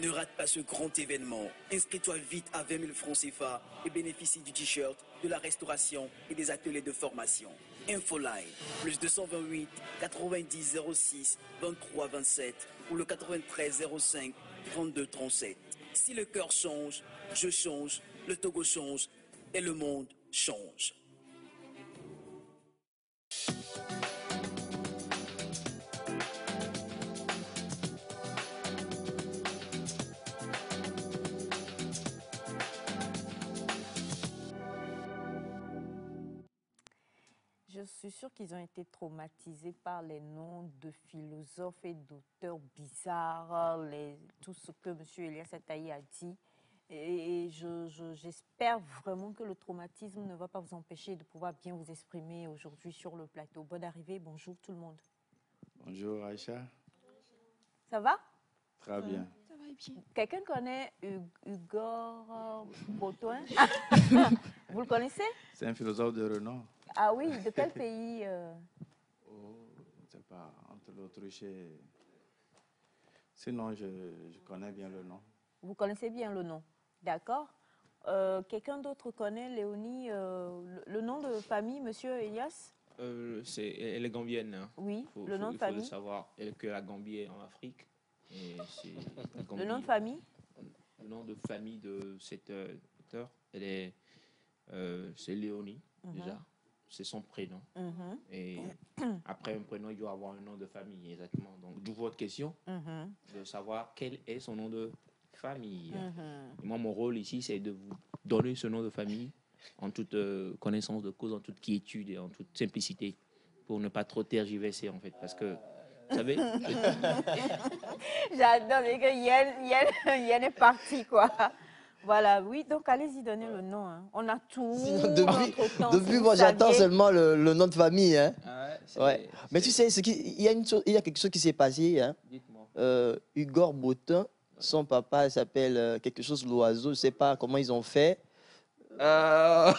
Ne rate pas ce grand événement. Inscris-toi vite à 20 000 francs CFA et bénéficie du t-shirt, de la restauration et des ateliers de formation. Infoline, plus 228 90 06 23 27 ou le 93 05 32 37. Si le cœur change, je change, le Togo change et le monde change. Je suis sûre qu'ils ont été traumatisés par les noms de philosophes et d'auteurs bizarres, tout ce que M. Elias Ataï a dit. Et j'espère vraiment que le traumatisme ne va pas vous empêcher de pouvoir bien vous exprimer aujourd'hui sur le plateau. Bonne arrivée, bonjour tout le monde. Bonjour Aïcha. Ça va? Très bien. Quelqu'un connaît Hugo Boutin? Vous le connaissez? C'est un philosophe de renom. Ah oui, de quel pays? Oh, je ne sais pas, entre l'Autriche et... Sinon, je connais bien le nom. Vous connaissez bien le nom, d'accord. Quelqu'un d'autre connaît, Léonie, le nom de famille, monsieur Elias? Elle est gambienne. Hein. Oui, le nom de famille. Il faut savoir que la Gambie est en Afrique. Et le nom de famille? Le nom de famille de cet auteur, c'est Léonie, déjà. C'est son prénom. Et après un prénom, il doit avoir un nom de famille, exactement. Donc, d'où votre question, de savoir quel est son nom de famille. Et moi, mon rôle ici, c'est de vous donner ce nom de famille en toute connaissance de cause, en toute quiétude et en toute simplicité, pour ne pas trop tergiverser, en fait. Parce que, vous savez... J'adore, mais que Yen est parti, quoi. Voilà, oui, donc allez-y, donnez le nom. Hein. On a tout. Sinon, depuis moi, j'attends seulement le nom de famille. Hein. Ouais. Mais tu sais, il y a quelque chose qui s'est passé. Hein. Dites-moi. Hugo Boutin, son papa s'appelle quelque chose l'oiseau. Je ne sais pas comment ils ont fait. Ouais.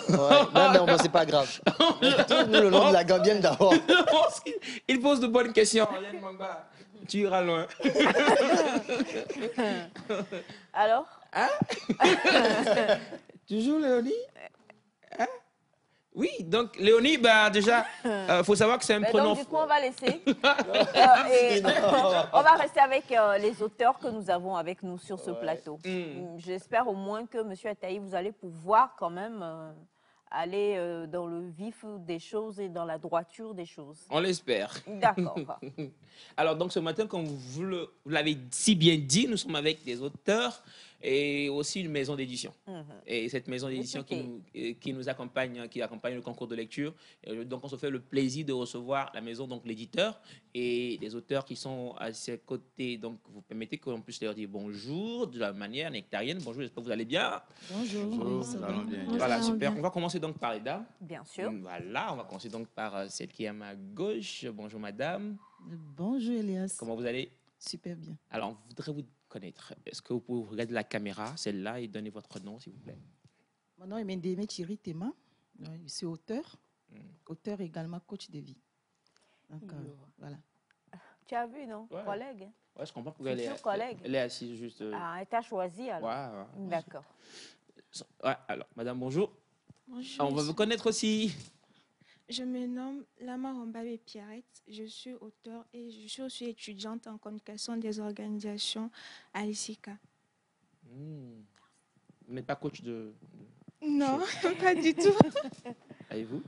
Non, c'est pas grave. Nous, le nom de la Gambienne d'abord. Il pose de bonnes questions. Tu iras loin. Alors? Hein? Toujours Léonie? Hein? Oui, donc Léonie, bah, déjà, faut savoir que c'est un prénom. Donc, du coup, on va laisser. On va rester avec les auteurs que nous avons avec nous sur ce plateau. J'espère au moins que M. Ataï, vous allez pouvoir quand même aller dans le vif des choses et dans la droiture des choses. On l'espère. D'accord. Alors, donc, ce matin, comme vous l'avez si bien dit, nous sommes avec des auteurs et aussi une maison d'édition. Mhm. Et cette maison d'édition qui nous accompagne, hein, qui accompagne le concours de lecture. Donc, on se fait le plaisir de recevoir la maison, donc l'éditeur et les auteurs qui sont à ses côtés. Donc, vous permettez qu'on puisse leur dire bonjour de la manière nectarienne. Bonjour, j'espère que vous allez bien. Bonjour. Bonjour, Oui, ça nous va. allons bien. Voilà, ça va super. bien. On va commencer donc par les dames. Bien sûr. Voilà, on va commencer donc par celle qui est à ma gauche. Bonjour, madame. Bonjour Elias. Comment vous allez? Super bien. Alors, je voudrais vous connaître. Est-ce que vous pouvez regarder la caméra, celle-là, et donner votre nom, s'il vous plaît? Mon nom est Mendeme Thierry Tema. Je suis auteur. Auteur et également coach de vie. Donc, voilà. Tu as vu, non? Ouais. Collègue. Hein? Ouais, je comprends pourquoi Futur collègue. elle est assise juste. Ah, elle t'a choisi alors. Ouais. D'accord. Ouais, alors, madame, bonjour. Bonjour. On va vous connaître aussi. Je me nomme Lama Rombabe Pierrette. Je suis auteure et je suis aussi étudiante en communication des organisations à l'ICICA. Vous n'êtes pas coach de... Non, pas du tout. Avez-vous?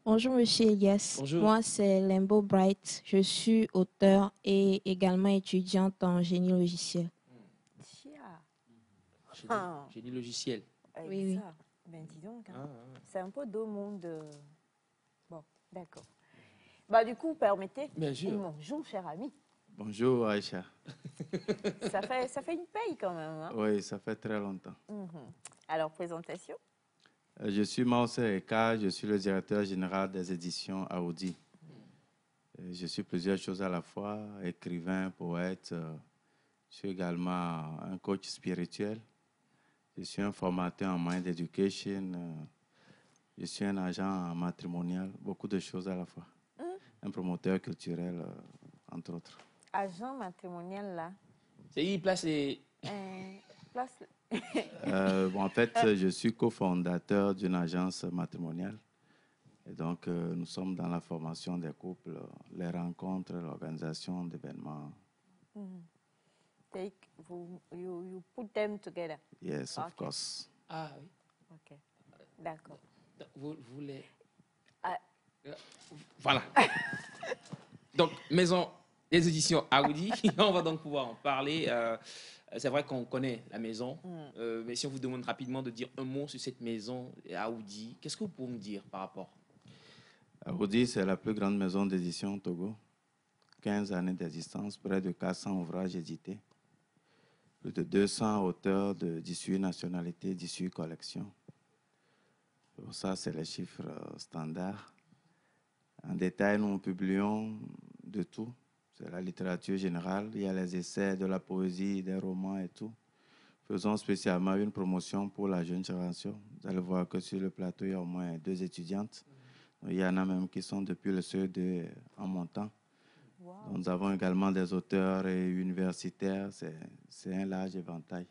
Bonjour, Monsieur Elias. Bonjour. Moi, c'est Lembo Bright. Je suis auteur et également étudiante en génie logiciel. Ah. J'ai dit logiciel. Oui. Ça. Ben dis donc. Hein. C'est un peu deux mondes. Bon, d'accord. Bah du coup, permettez. Bien sûr. Bonjour, cher ami. Bonjour Aïcha. Ça fait une paye quand même. Hein? Oui, ça fait très longtemps. Alors, présentation. Je suis Mauser Eka, je suis le directeur général des éditions Audi. Je suis plusieurs choses à la fois, écrivain, poète. Je suis également un coach spirituel. Je suis un formateur en Mind Education. Je suis un agent matrimonial, beaucoup de choses à la fois. Un promoteur culturel, entre autres. Agent matrimonial, là. C'est il place les... Place... En fait, je suis cofondateur d'une agence matrimoniale. Et donc, nous sommes dans la formation des couples, les rencontres, l'organisation d'événements. You put them together. Yes, of course. Ah oui. Ok. D'accord. Vous voulez... Voilà. Donc, maison des éditions Audi. On va donc pouvoir en parler. C'est vrai qu'on connaît la maison, mais si on vous demande rapidement de dire un mot sur cette maison Audi, qu'est-ce que vous pouvez me dire par rapport? Audi, c'est la plus grande maison d'édition au Togo. 15 années d'existence, près de 400 ouvrages édités, plus de 200 auteurs de 18 nationalités, 18 collections. Pour ça, c'est les chiffres standards. En détail, nous publions de tout. C'est la littérature générale, il y a les essais, de la poésie, des romans et tout. Faisons spécialement une promotion pour la jeune génération. Vous allez voir que sur le plateau, il y a au moins 2 étudiantes. Il y en a même qui sont depuis le CE2 en montant. Wow. Donc, nous avons également des auteurs et universitaires. C'est un large éventail.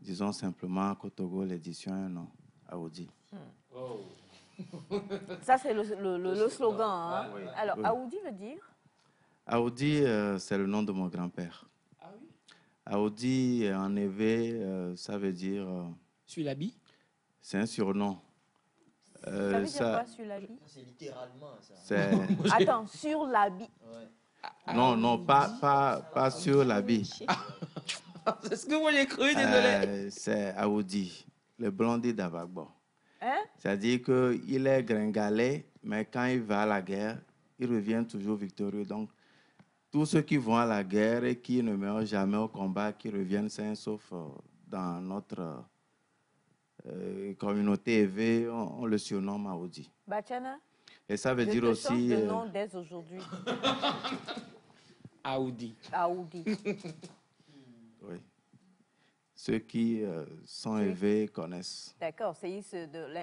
Disons simplement qu'au Togo, l'édition est un nom, Audi. Oh. Ça, c'est le slogan. Hein? Oui. Alors, oui. Audi veut dire? Audi, c'est le nom de mon grand-père. Ah oui? Audi, en évé, ça veut dire... sur l'habit? C'est un surnom. Ça veut dire quoi, sur l'habit? C'est littéralement ça. Attends, sur l'habit. Ouais. Non, pas sur l'habit. C'est ce que moi j'ai cru, désolé. C'est Audi, le blondé d'Avagbo. Hein? C'est-à-dire qu'il est gringalet, mais quand il va à la guerre, il revient toujours victorieux. Donc, tous ceux qui vont à la guerre et qui ne meurent jamais au combat, qui reviennent sains sauf dans notre communauté élevée, on le surnomme Audi. Bachana? Et ça veut dire aussi... le nom dès aujourd'hui. Audi. Audi. Oui. Ceux qui sont élevés connaissent. D'accord, c'est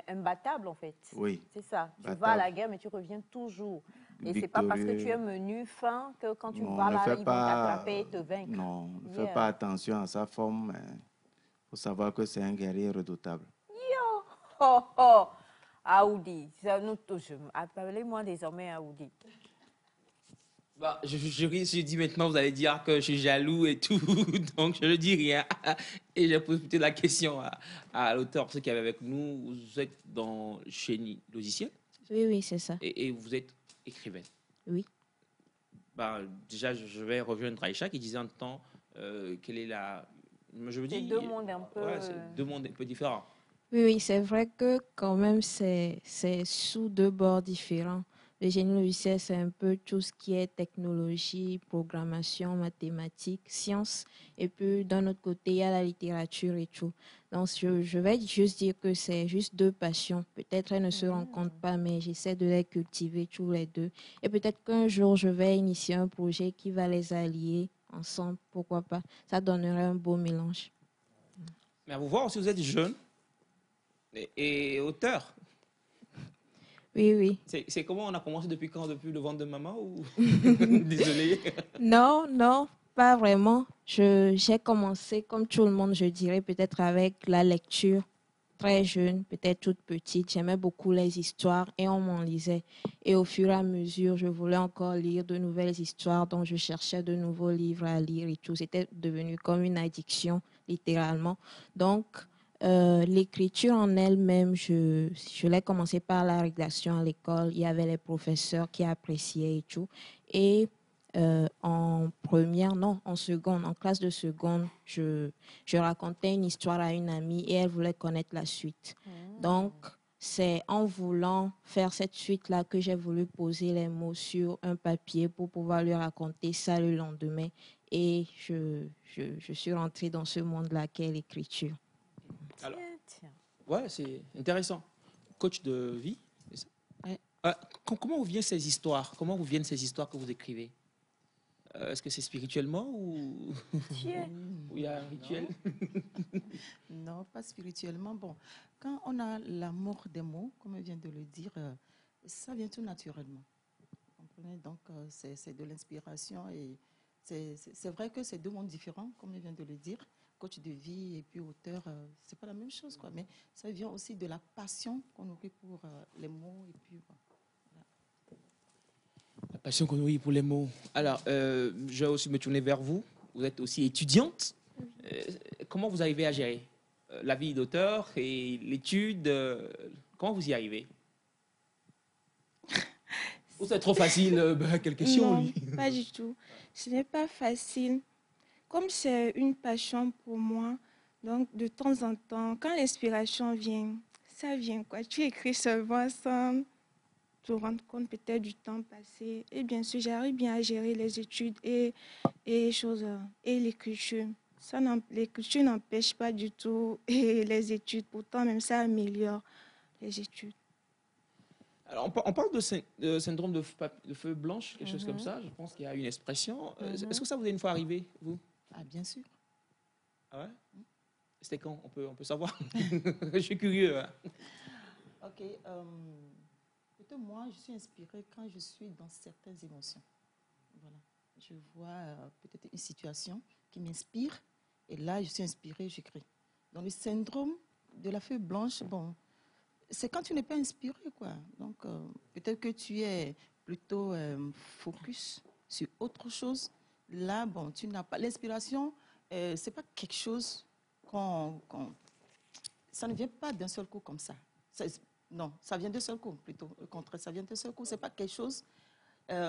imbattable en fait. Oui. C'est ça. Tu battable. vas à la guerre, mais tu reviens toujours. Et c'est pas parce que tu es menu, fin, que quand tu vas là, ils vont t'attraper et te vaincre. Non, ne fais pas attention à sa forme, mais il faut savoir que c'est un guerrier redoutable. Yo! Oh, oh! Audi. Appelez-moi désormais Audi. Bah, je dis maintenant, vous allez dire que je suis jaloux et tout, donc je ne dis rien. Et j'ai posé la question à l'auteur, ceux qui avaient avec nous. Vous êtes dans génie logiciel? Oui, c'est ça. Et vous êtes écrivaine? Oui. Bah, déjà, je vais rejoindre Aïcha qui disait en temps quelle est Je me dis, C'est deux mondes un peu... ouais, c'est deux mondes un peu différents. Oui, oui, c'est vrai que quand même, c'est sous deux bords différents. Le génie logiciel, c'est un peu tout ce qui est technologie, programmation, mathématiques, sciences. Et puis, d'un autre côté, il y a la littérature et tout. Donc, je vais juste dire que c'est juste deux passions. Peut-être elles ne se rencontrent pas, mais j'essaie de les cultiver tous les deux. Et peut-être qu'un jour, je vais initier un projet qui va les allier ensemble. Pourquoi pas? Ça donnerait un beau mélange. Mais à vous voir aussi, vous êtes jeune et auteur. Oui, oui. C'est comment on a commencé depuis quand? Depuis le ventre de maman ou... Désolé. Non, non, pas vraiment. J'ai commencé, comme tout le monde, je dirais, peut-être avec la lecture. Très jeune, peut-être toute petite. J'aimais beaucoup les histoires et on m'en lisait. Et au fur et à mesure, je voulais encore lire de nouvelles histoires, donc je cherchais de nouveaux livres à lire et tout. C'était devenu comme une addiction, littéralement. Donc, l'écriture en elle-même, je l'ai commencé par la rédaction à l'école. Il y avait les professeurs qui appréciaient et tout. Et en première, non, en seconde, en classe de seconde, je racontais une histoire à une amie et elle voulait connaître la suite. Donc, c'est en voulant faire cette suite-là que j'ai voulu poser les mots sur un papier pour pouvoir lui raconter ça le lendemain. Et je suis rentrée dans ce monde-là qu'est l'écriture. Alors, ouais, c'est intéressant. Coach de vie, c'est ça? Ouais. Comment vous viennent ces histoires? Comment vous viennent ces histoires que vous écrivez? Est-ce que c'est spirituellement ou il y a un rituel? Non, pas spirituellement. Bon, quand on a l'amour des mots, comme elle vient de le dire, ça vient tout naturellement. Vous comprenez? Donc, c'est de l'inspiration et c'est vrai que c'est deux mondes différents, comme elle vient de le dire. Coach de vie et puis auteur, c'est pas la même chose, quoi. Mais ça vient aussi de la passion qu'on nourrit pour les mots et puis voilà. La passion qu'on nourrit pour les mots. Alors, je vais aussi me tourner vers vous. Vous êtes aussi étudiante. Comment vous arrivez à gérer la vie d'auteur et l'étude? Comment vous y arrivez? Ou c'est trop facile? Quelle question, Non, lui? pas du tout. Ce n'est pas facile. Comme c'est une passion pour moi, donc de temps en temps, quand l'inspiration vient, ça vient, quoi. Tu écris seulement sans te rendre compte peut-être du temps passé. Et bien sûr, j'arrive bien à gérer les études et choses, et l'écriture. L'écriture n'empêche pas du tout et les études. Pourtant, même ça améliore les études. Alors, on parle de syndrome de feu blanche, quelque chose comme ça. Je pense qu'il y a une expression. Est-ce que ça vous est une fois arrivé, vous? Ah, bien sûr. Ah ouais? C'était quand? On peut savoir. Je suis curieux. Hein. Ok. Peut-être moi, je suis inspirée quand je suis dans certaines émotions. Voilà. Je vois peut-être une situation qui m'inspire et là, je suis inspirée, j'écris. Dans le syndrome de la feuille blanche, bon, c'est quand tu n'es pas inspiré, quoi. Donc, peut-être que tu es plutôt focus sur autre chose. Là, bon, tu n'as pas l'inspiration. C'est pas quelque chose ça ne vient pas d'un seul coup comme ça. Non, ça vient d'un seul coup, plutôt. Au contraire, ça vient d'un seul coup. C'est pas quelque chose.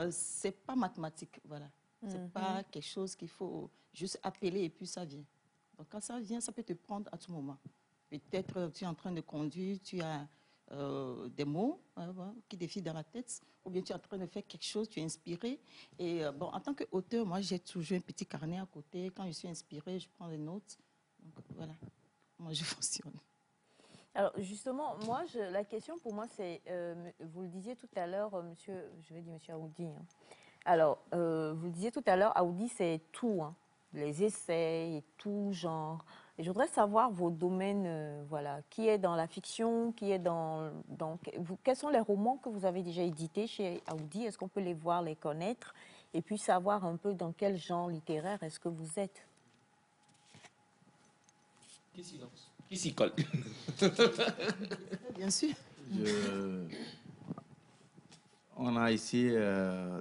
C'est pas mathématique, voilà. C'est pas quelque chose qu'il faut juste appeler et puis ça vient. Donc, quand ça vient, ça peut te prendre à tout moment. Peut-être tu es en train de conduire, tu as des mots qui défilent dans la tête, ou bien tu es en train de faire quelque chose, tu es inspiré. Et bon, en tant qu'auteur, moi, j'ai toujours un petit carnet à côté. Quand je suis inspirée, je prends des notes. Donc, voilà, moi, je fonctionne. Alors justement, moi, la question pour moi, c'est, vous le disiez tout à l'heure, je vais dire monsieur Aoudi. Hein. Alors, vous le disiez tout à l'heure, Aoudi, c'est tout, hein, les essais et tout genre. Et je voudrais savoir vos domaines, voilà, qui est dans la fiction, qui est quels sont les romans que vous avez déjà édités chez Aoudi? Est-ce qu'on peut les voir, les connaître, et puis savoir un peu dans quel genre littéraire est-ce que vous êtes? Qui s'y colle? Bien sûr. On a ici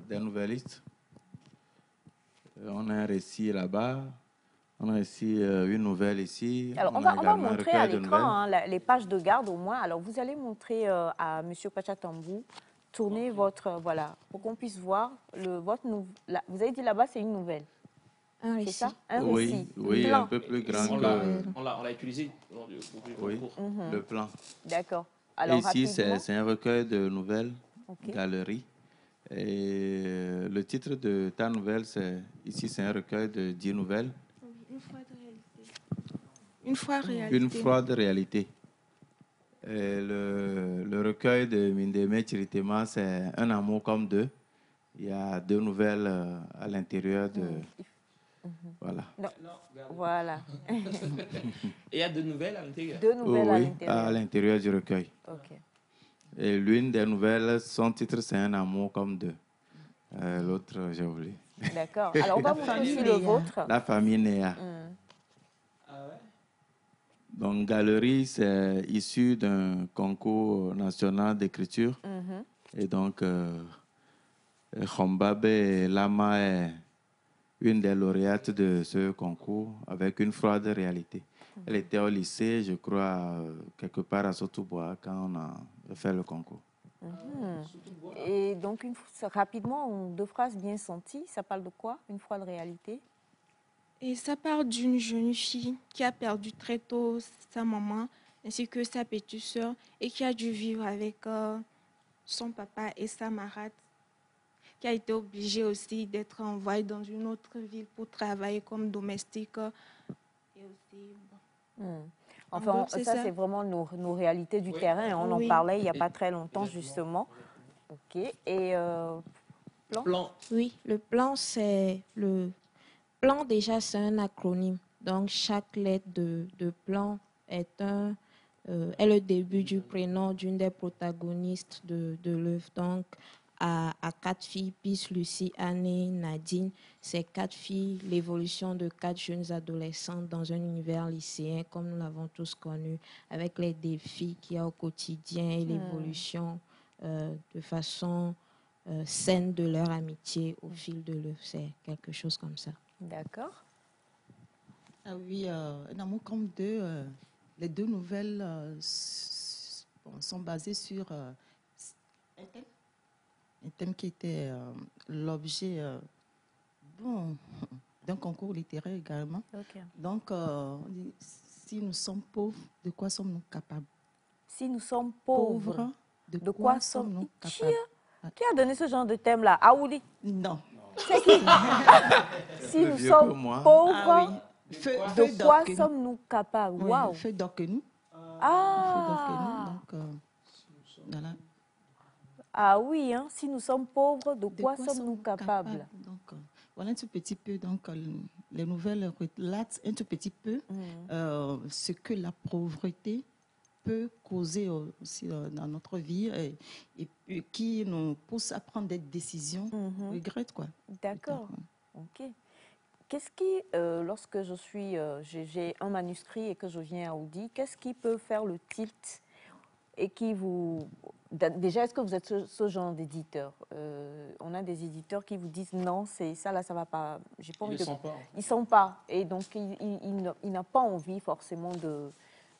des nouvellistes. On a un récit là-bas. On a ici une nouvelle ici. Alors, on va montrer à l'écran les pages de garde au moins. Alors, vous allez montrer à M. Pachatambou, tournez votre, voilà, pour qu'on puisse voir vous avez dit là-bas, c'est une nouvelle. Un C'est récit. ça? Un Oui, récit. oui, Plan. un peu plus grand On que... l'a utilisé lors du Oui, concours. le plan. D'accord. Et Alors, ici, rapidement. c'est un recueil de nouvelles, Ok. galeries. Et le titre de ta nouvelle, ici, c'est un recueil de 10 nouvelles. Une fois de réalité. Une fois réalité. Une froide réalité. Et le recueil de Mindeme Chiritema, c'est Un amour comme deux. Il y a 2 nouvelles à l'intérieur de... Voilà. Non. Voilà. Et il y a 2 nouvelles à l'intérieur. 2 nouvelles à Oui, l'intérieur. à l'intérieur du recueil. Ok. Et l'une des nouvelles, son titre, c'est Un amour comme deux. L'autre, j'ai oublié. D'accord. Alors, on va montrer aussi le vôtre. La famille Néa. Donc, Galerie, c'est issu d'un concours national d'écriture. Et donc, Khombabe Lama est une des lauréates de ce concours avec une froide réalité. Elle était au lycée, je crois, quelque part à Sotobois quand on a fait le concours. Et donc, rapidement, 2 phrases bien senties. Ça parle de quoi? Une froide réalité? Et ça part d'une jeune fille qui a perdu très tôt sa maman ainsi que sa petite sœur et qui a dû vivre avec son papa et sa marade, qui a été obligée aussi d'être envoyée dans une autre ville pour travailler comme domestique. Et aussi, Enfin, gros, c'est ça. c'est vraiment nos réalités du terrain. On en parlait il n'y a pas très longtemps, justement. OK. Et plan? Oui, le plan, c'est le plan déjà, c'est un acronyme. Donc, chaque lettre de plan est est le début du prénom d'une des protagonistes de l'œuvre. Donc, à 4 filles, Peace, Lucie, Annie, Nadine, c'est 4 filles, l'évolution de 4 jeunes adolescentes dans un univers lycéen, comme nous l'avons tous connu, avec les défis qu'il y a au quotidien et l'évolution de façon saine de leur amitié au fil de l'œuvre. C'est quelque chose comme ça. D'accord. Ah oui, Un amour comme deux. Les 2 nouvelles sont basées sur un thème qui était l'objet d'un concours littéraire également. Okay. Donc, on dit, si nous sommes pauvres, de quoi sommes-nous capables? Si nous sommes pauvres, de quoi sommes-nous capables? Qui a donné ce genre de thème-là? Aouli? Non. C'est qui? Si nous sommes pauvres, de quoi sommes-nous capables? Oui, Wow. Feu d'Orquenou. Ah. Donc, voilà. Ah oui, hein? Si nous sommes pauvres, de quoi sommes-nous capables? Donc, voilà un tout petit peu, donc, les nouvelles relatent un tout petit peu ce que la pauvreté peut causer aussi dans notre vie et qui nous pousse à prendre des décisions regrettes, quoi. D'accord. Ok. Qu'est-ce qui, lorsque j'ai un manuscrit et que je viens à Audi, qu'est-ce qui peut faire le tilt et qui vous... Déjà, est-ce que vous êtes ce genre d'éditeur? On a des éditeurs qui vous disent non, c'est ça là, ça va pas. J'ai pas envie de... Ils ne sont pas. Et donc, il n'a pas envie forcément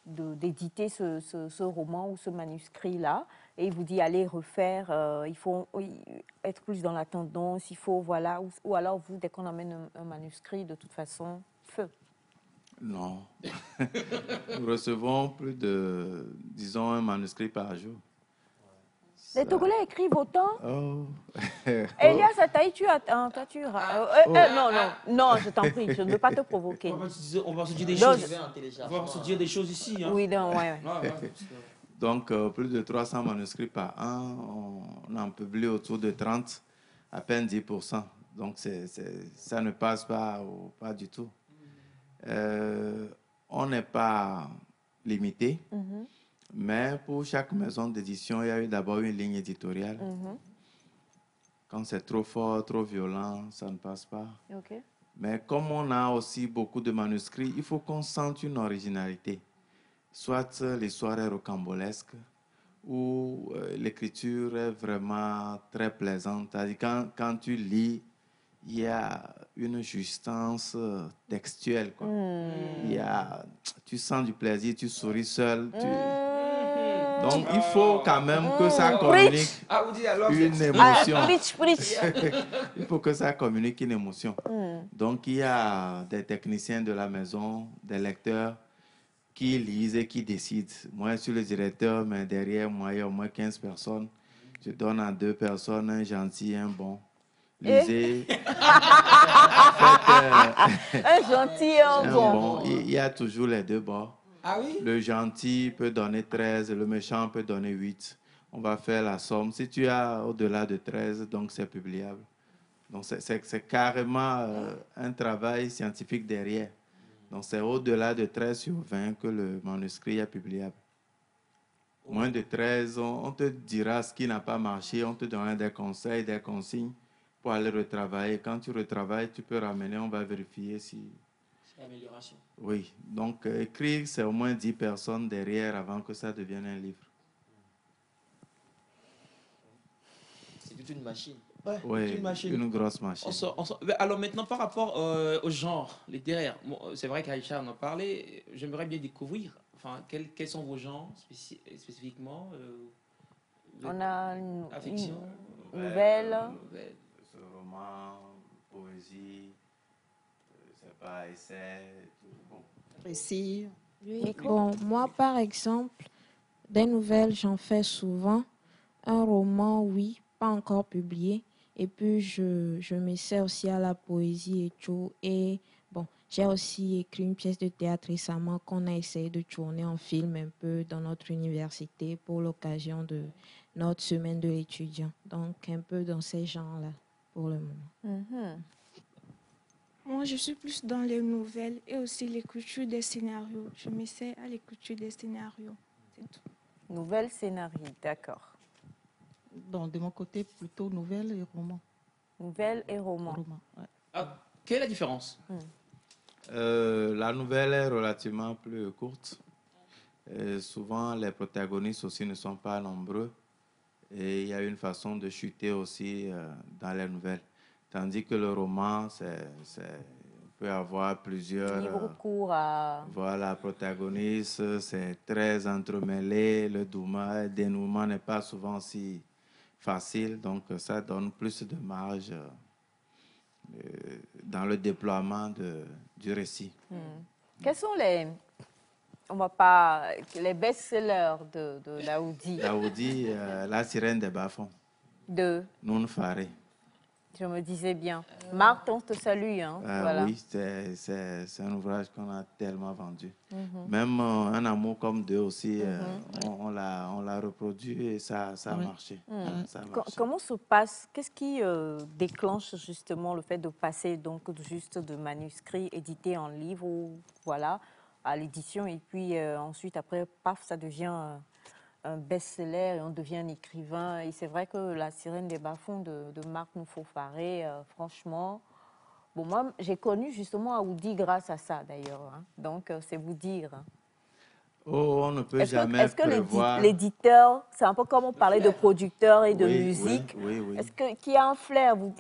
d'éditer ce roman ou ce manuscrit-là. Et il vous dit, allez refaire, il faut être plus dans la tendance, il faut, voilà. Ou alors, vous, dès qu'on amène un manuscrit, de toute façon, feu. Non. Nous recevons plus de, disons, un manuscrit par jour. Les Togolais écrivent autant. Oh. Elias Ataï, non, je t'en prie, je ne veux pas te provoquer. On va se dire des choses. On va se dire des choses ici. Hein. Oui, non, ouais. Donc, plus de 300 manuscrits par an. On en publie autour de 30, à peine 10%. Donc, ça ne passe pas du tout. On n'est pas limité. Mais pour chaque maison d'édition, il y a eu d'abord une ligne éditoriale. Quand c'est trop fort, trop violent, ça ne passe pas. Okay. Mais comme on a aussi beaucoup de manuscrits, il faut qu'on sente une originalité. Soit l'histoire est rocambolesque, ou l'écriture est vraiment très plaisante. C'est-à-dire quand tu lis, il y a une justesse textuelle, quoi. Tu sens du plaisir, tu souris seul. Donc, il faut quand même que ça Preach. communique Ah, vous dites alors. une Ah, émotion. preach. Il faut que ça communique une émotion. Donc, il y a des techniciens de la maison, des lecteurs qui lisent et qui décident. Moi, je suis le directeur, mais derrière moi, il y a au moins 15 personnes. Je donne à 2 personnes un gentil, un bon. Lisez. Un gentil et un Un bon. bon. Il y a toujours les deux bords. Ah oui? Le gentil peut donner 13, le méchant peut donner 8. On va faire la somme. Si tu as au-delà de 13, donc c'est publiable. Donc c'est carrément un travail scientifique derrière. Donc c'est au-delà de 13 sur 20 que le manuscrit est publiable. Moins de 13, on te dira ce qui n'a pas marché, on te donnera des conseils, des consignes pour aller retravailler. Quand tu retravailles, tu peux ramener, on va vérifier si... C'est l'amélioration. Oui, donc écrire, c'est au moins 10 personnes derrière avant que ça devienne un livre. C'est toute une machine. Ouais, Oui, une machine. une grosse machine. Alors maintenant, par rapport au genre littéraire, bon, c'est vrai qu'Aïcha en a parlé, j'aimerais bien découvrir, enfin, quels sont vos genres spécifiquement On a une Affection, nouvelle. Ce roman, poésie, c'est pas essai, tout. Bon. Récit. Oui. Bon, moi, par exemple, des nouvelles, j'en fais souvent. Un roman, oui, pas encore publié. Et puis, je m'essaie aussi à la poésie et tout. Et bon, j'ai aussi écrit une pièce de théâtre récemment qu'on a essayé de tourner en film un peu dans notre université pour l'occasion de notre semaine de l'étudiant. Donc, un peu dans ces genres-là pour le moment. Moi, je suis plus dans les nouvelles et aussi l'écriture des scénarios. Je m'essaie à l'écriture des scénarios. C'est tout. Nouvelle scénario, d'accord. Donc, de mon côté, plutôt nouvelles et romans. Nouvelle et roman. Ouais. Ah, quelle est la différence? La nouvelle est relativement plus courte. Souvent, les protagonistes aussi ne sont pas nombreux. Et il y a une façon de chuter aussi dans les nouvelles. Tandis que le roman, on peut avoir plusieurs... Livre court à... Voilà, protagonistes, c'est très entremêlé. Le dénouement n'est pas souvent si facile. Donc, ça donne plus de marge dans le déploiement du récit. Quels sont les best-sellers de Daoudi? Daoudi, La sirène des bas-fonds. De, Noun Faré. je me disais bien. Marthe, on te salue. Hein, voilà. Oui, c'est un ouvrage qu'on a tellement vendu. Même Un amour comme deux aussi, on l'a reproduit et ça a marché. Ça a marché. Comment se passe, qu'est-ce qui déclenche justement le fait de passer donc juste de manuscrit édité en livre ou voilà à l'édition et puis ensuite après paf ça devient un best-seller et on devient un écrivain et c'est vrai que La sirène des bas-fonds de Marc Nouveau-Faré, franchement, bon moi j'ai connu justement Aoudi grâce à ça d'ailleurs, hein. Donc c'est vous dire. Oh, on ne peut jamais Est-ce que prévoir. l'éditeur, c'est un peu comme on parlait de producteur et de Oui, musique, oui. est-ce qu'il y a un flair, vous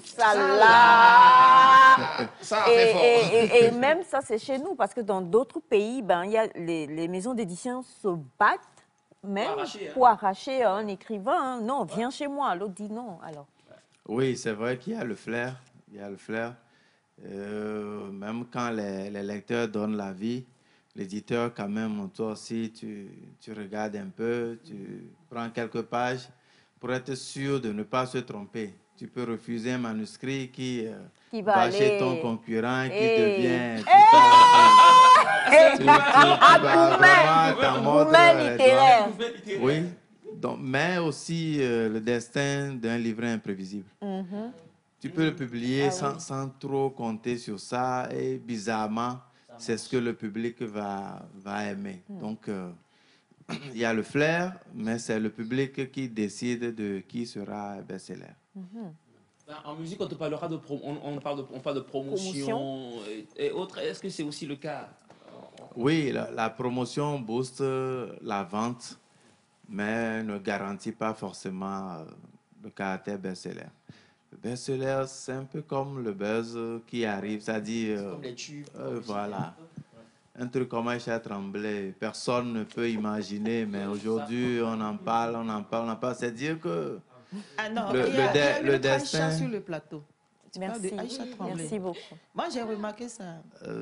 ça là Ça fait fort. et même ça, c'est chez nous, parce que dans d'autres pays, ben, il y a les maisons d'édition se battent même pour arracher un écrivain. Hein. Non, viens chez moi. L'autre dit non, alors. Oui, c'est vrai qu'il y a le flair. Il y a le flair. Même quand les lecteurs donnent l'avis, l'éditeur, quand même, toi aussi, tu regardes un peu, tu prends quelques pages pour être sûr de ne pas se tromper. Tu peux refuser un manuscrit qui va chez ton concurrent, qui devient tout ça. Tu vas vraiment t'en littéraire. Oui, donc, mais aussi le destin d'un livre imprévisible. Tu peux le publier sans trop compter sur ça et bizarrement, c'est ce que le public va aimer. Donc, il y a le flair, mais c'est le public qui décide de qui sera best-seller. En musique, on te parlera on parle de promotion et autres. Est-ce que c'est aussi le cas? Oui, la promotion booste la vente, mais ne garantit pas forcément le caractère best-seller. Le best-seller, c'est un peu comme le buzz qui arrive, c'est-à-dire... Comme les tubes. Voilà. un truc comme Aïcha Tremblay, personne ne peut imaginer, mais aujourd'hui, on en parle, on en parle, on en parle. C'est dire que Ah non, le, il y a le une autre Aïcha destin... sur le plateau. Tu parles de Merci, Aïcha Tremblay. merci beaucoup. Moi, j'ai remarqué ça.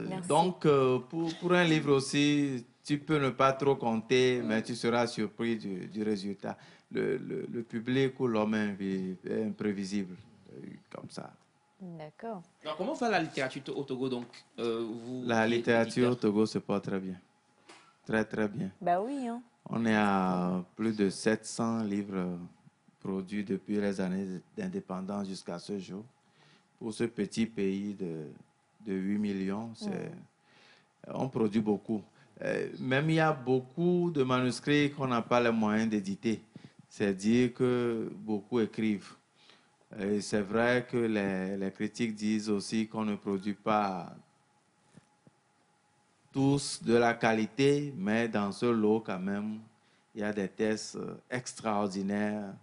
Merci. Donc, pour un livre aussi, tu peux ne pas trop compter, mais tu seras surpris du résultat. Le public ou l'homme est imprévisible, comme ça. D'accord. Alors, comment fait la littérature au Togo, donc La qui êtes littérature au éditeur? Togo se porte très bien. Très, très bien. Bah oui, hein. On est à plus de 700 livres produits depuis les années d'indépendance jusqu'à ce jour. Pour ce petit pays de 8 millions, on produit beaucoup. Même il y a beaucoup de manuscrits qu'on n'a pas les moyens d'éditer. C'est dire que beaucoup écrivent. Et c'est vrai que les critiques disent aussi qu'on ne produit pas tous de la qualité, mais dans ce lot quand même, il y a des textes extraordinaires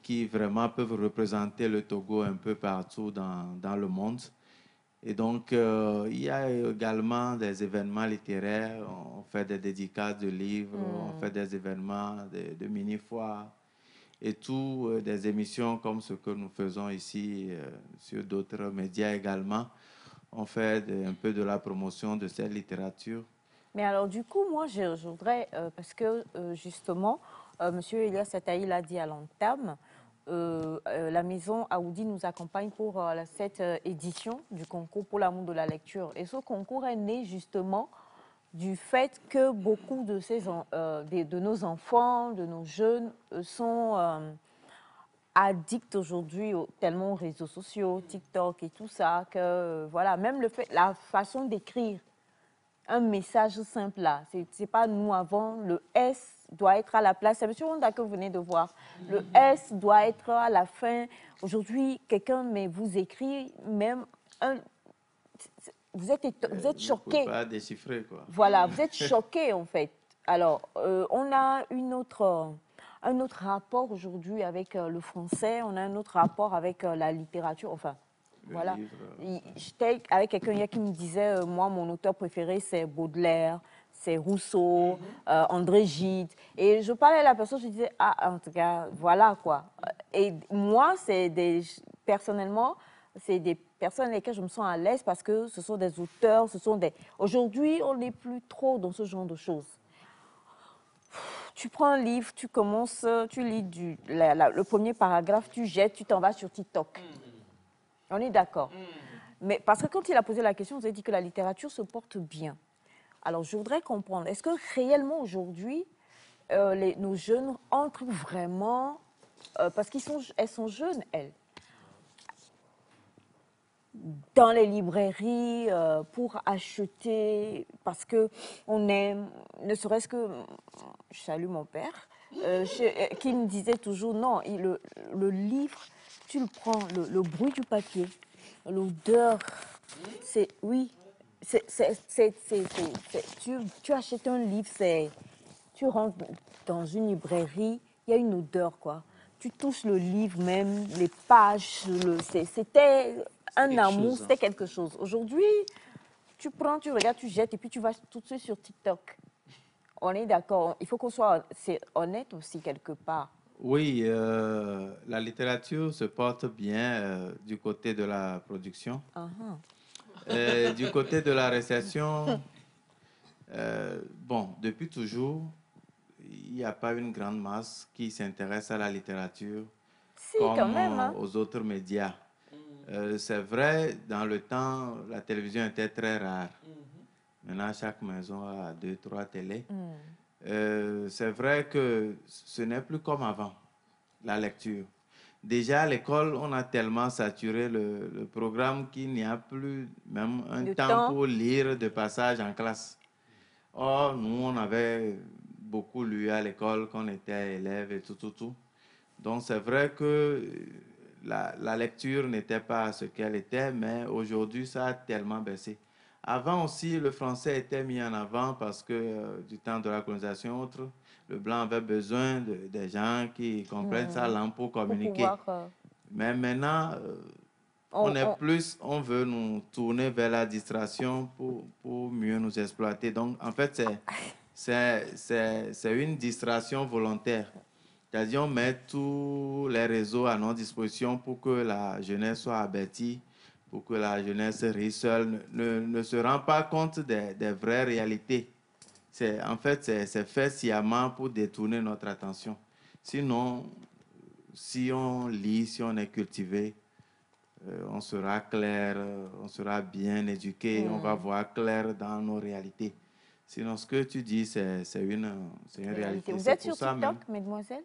qui vraiment peuvent représenter le Togo un peu partout dans le monde. Et donc, il y a également des événements littéraires, on fait des dédicaces de livres, on fait des événements de mini-foires et tout, des émissions comme ce que nous faisons ici sur d'autres médias également. On fait un peu de la promotion de cette littérature. Mais alors, du coup, moi, je voudrais, parce que justement, M. Elias Ataï l'a dit à l'entame, la maison Aoudi nous accompagne pour cette édition du concours pour l'amour de la lecture. Et ce concours est né justement du fait que beaucoup de nos enfants, de nos jeunes sont addicts aujourd'hui tellement aux réseaux sociaux, TikTok et tout ça, que voilà, même la façon d'écrire un message simple là. C'est pas nous avant, le S doit être à la place. C'est M. Honda que vous venez de voir. Le S doit être à la fin. Aujourd'hui, quelqu'un vous écrit même un... Vous êtes choqué. Vous ne pouvez pas déchiffrer, quoi. Voilà, vous êtes choqué en fait. Alors, on a un autre rapport aujourd'hui avec le français, on a un autre rapport avec la littérature, enfin, voilà. J'étais avec quelqu'un hier qui me disait, moi, mon auteur préféré, c'est Baudelaire, c'est Rousseau, André Gide. Et je parlais à la personne, je disais, ah, en tout cas, voilà quoi. Et moi, personnellement, c'est des personnes avec lesquelles je me sens à l'aise parce que ce sont des auteurs, Aujourd'hui, on n'est plus trop dans ce genre de choses. Tu prends un livre, tu commences, tu lis le premier paragraphe, tu jettes, tu t'en vas sur TikTok. On est d'accord. Mais parce que quand il a posé la question, vous avez dit que la littérature se porte bien. Alors, je voudrais comprendre, est-ce que réellement aujourd'hui, nos jeunes entrent vraiment, parce qu'elles sont jeunes, elles, dans les librairies pour acheter, parce qu'on aime, ne serait-ce que, je salue mon père, qui me disait toujours, non, le livre, tu le prends, le bruit du papier, l'odeur, tu achètes un livre, tu rentres dans une librairie, il y a une odeur, quoi. Tu touches le livre même, les pages, c'était un amour, c'était quelque chose. Aujourd'hui, tu prends, tu regardes, tu jettes et puis tu vas tout de suite sur TikTok. On est d'accord, il faut qu'on soit honnête aussi quelque part. Oui, la littérature se porte bien du côté de la production. Du côté de la réception, bon, depuis toujours, il n'y a pas une grande masse qui s'intéresse à la littérature comme quand même, hein. aux autres médias. C'est vrai, dans le temps, la télévision était très rare. Maintenant, chaque maison a 2, 3 télés. C'est vrai que ce n'est plus comme avant, la lecture. Déjà, à l'école, on a tellement saturé le programme qu'il n'y a plus même un temps pour lire de passage en classe. Or, nous, on avait beaucoup lu à l'école quand on était élève et tout. Donc, c'est vrai que la lecture n'était pas ce qu'elle était, mais aujourd'hui, ça a tellement baissé. Avant aussi, le français était mis en avant parce que du temps de la colonisation, autre, le blanc avait besoin des gens qui comprennent sa langue pour communiquer. Mais maintenant, On veut nous tourner vers la distraction pour mieux nous exploiter. Donc, en fait, c'est une distraction volontaire. C'est-à-dire, on met tous les réseaux à notre disposition pour que la jeunesse soit avertie, pour que la jeunesse seule ne se rend pas compte des vraies réalités. En fait, c'est fait sciemment pour détourner notre attention. Sinon, si on lit, si on est cultivé, on sera clair, on sera bien éduqué, on va voir clair dans nos réalités. Sinon, ce que tu dis, c'est une réalité. Vous êtes sur TikTok, mesdemoiselles?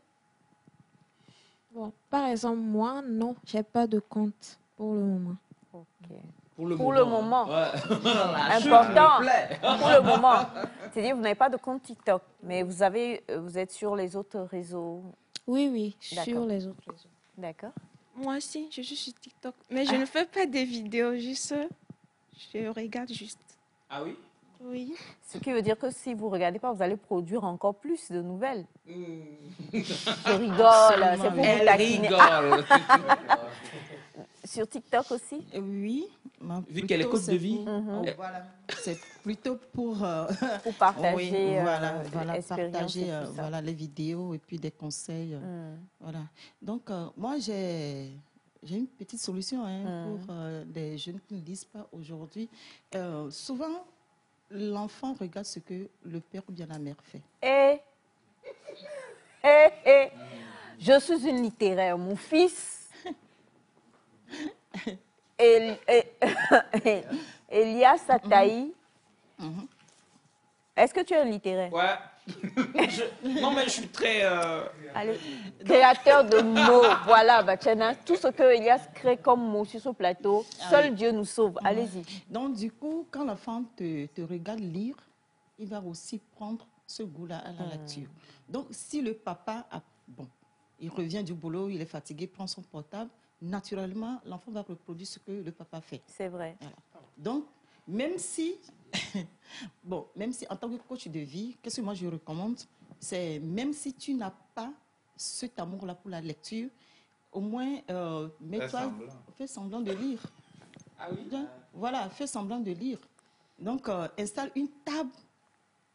Bon, par exemple, moi, non, j'ai pas de compte pour le moment. Okay. Pour le moment. Ouais. Important. Pour le moment. C'est-à-dire vous n'avez pas de compte TikTok, mais vous êtes sur les autres réseaux. Oui, sur les autres réseaux. D'accord. Moi aussi, je suis sur TikTok. Mais je ne fais pas des vidéos, juste... Je regarde juste. Ah oui? Oui. Ce qui veut dire que si vous ne regardez pas, vous allez produire encore plus de nouvelles. Je rigole, c'est pour vous taquiner. Rigole. Sur TikTok aussi? Oui. Vu qu'elle est coach de vie. Voilà. C'est plutôt pour partager, partager voilà, les vidéos et puis des conseils. Voilà. Donc, moi, j'ai une petite solution pour des jeunes qui ne lisent pas aujourd'hui. Souvent, l'enfant regarde ce que le père ou bien la mère fait. Je suis une littéraire. Mon fils, Elias Ataï. Est-ce que tu es un littéraire? Ouais. Non, mais je suis très... Allez, créateur de mots. Voilà, Bachana, tout ce que Elias crée comme mots sur ce plateau, seul Dieu nous sauve. Allez-y. Donc, du coup, quand l'enfant te regarde lire, il va aussi prendre ce goût-là à la lecture. Donc, si le papa, il revient du boulot, il est fatigué, prend son portable, naturellement, l'enfant va reproduire ce que le papa fait. C'est vrai. Voilà. Donc, même si en tant que coach de vie, qu'est-ce que moi je recommande? C'est même si tu n'as pas cet amour-là pour la lecture, au moins, fais semblant de lire. Ah oui? Voilà, fais semblant de lire. Donc, installe une table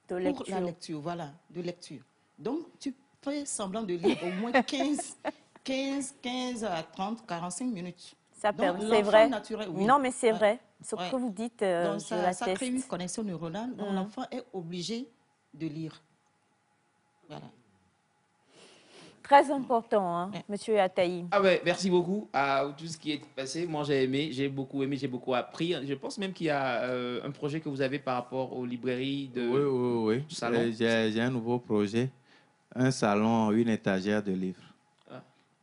pour la lecture, voilà, de lecture. Donc, tu fais semblant de lire au moins 15 à 30, 45 minutes. C'est vrai. Naturel, oui. Non, mais c'est vrai. Ce que vous dites, donc, ça crée une connexion neuronale. Donc, l'enfant est obligé de lire. Voilà. Très important, hein, Monsieur Ataï. Ah ouais, merci beaucoup à tout ce qui est passé. Moi, j'ai beaucoup aimé, j'ai beaucoup appris. Je pense même qu'il y a un projet que vous avez par rapport aux librairies de Oui. salon. J'ai un nouveau projet, un salon, une étagère de livres.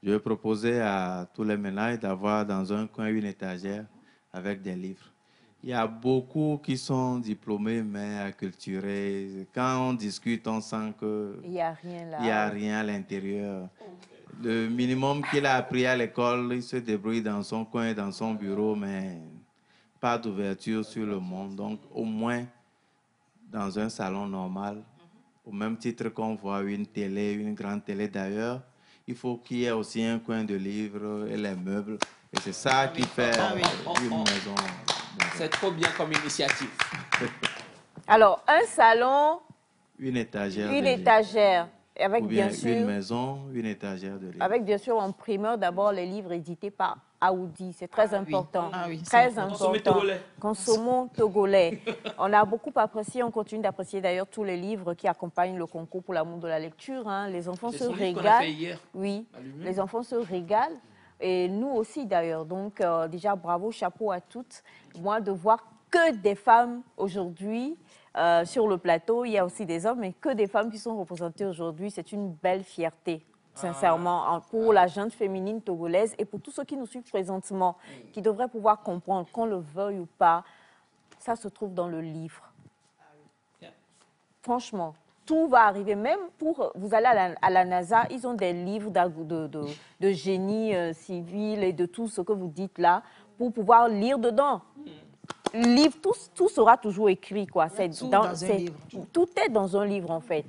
Je vais proposer à tous les ménages d'avoir dans un coin une étagère avec des livres. Il y a beaucoup qui sont diplômés, mais acculturés. Quand on discute, on sent qu'il n'y a rien là. Il n'y a rien à l'intérieur. Le minimum qu'il a appris à l'école, il se débrouille dans son coin, dans son bureau, mais pas d'ouverture sur le monde. Donc, au moins, dans un salon normal, au même titre qu'on voit une télé, une grande télé d'ailleurs, il faut qu'il y ait aussi un coin de livres et les meubles. Et c'est ça qui fait une maison. C'est trop bien comme initiative. Alors, un salon, une étagère. Une étagère. Avec, ou bien bien sûr, une maison, une étagère de livres. Avec bien sûr en primeur d'abord les livres édités par Aoudi. C'est très important. Oui, très important. Consommons togolais. On a beaucoup apprécié, on continue d'apprécier d'ailleurs tous les livres qui accompagnent le concours pour l'amour de la lecture. Hein. Les enfants se régalent. Oui, les enfants se régalent. Et nous aussi d'ailleurs. Donc déjà bravo, chapeau à toutes. Moi de voir que des femmes aujourd'hui. Sur le plateau, il y a aussi des hommes, mais que des femmes qui sont représentées aujourd'hui. C'est une belle fierté, sincèrement, pour la jeune féminine togolaise et pour tous ceux qui nous suivent présentement, qui devraient pouvoir comprendre, qu'on le veuille ou pas, ça se trouve dans le livre. Franchement, tout va arriver. Même pour, vous allez à la NASA, ils ont des livres de génie civil et de tout ce que vous dites là, pour pouvoir lire dedans. Livre, tout sera toujours écrit, quoi. Tout dans un livre. Tout est dans un livre, en fait.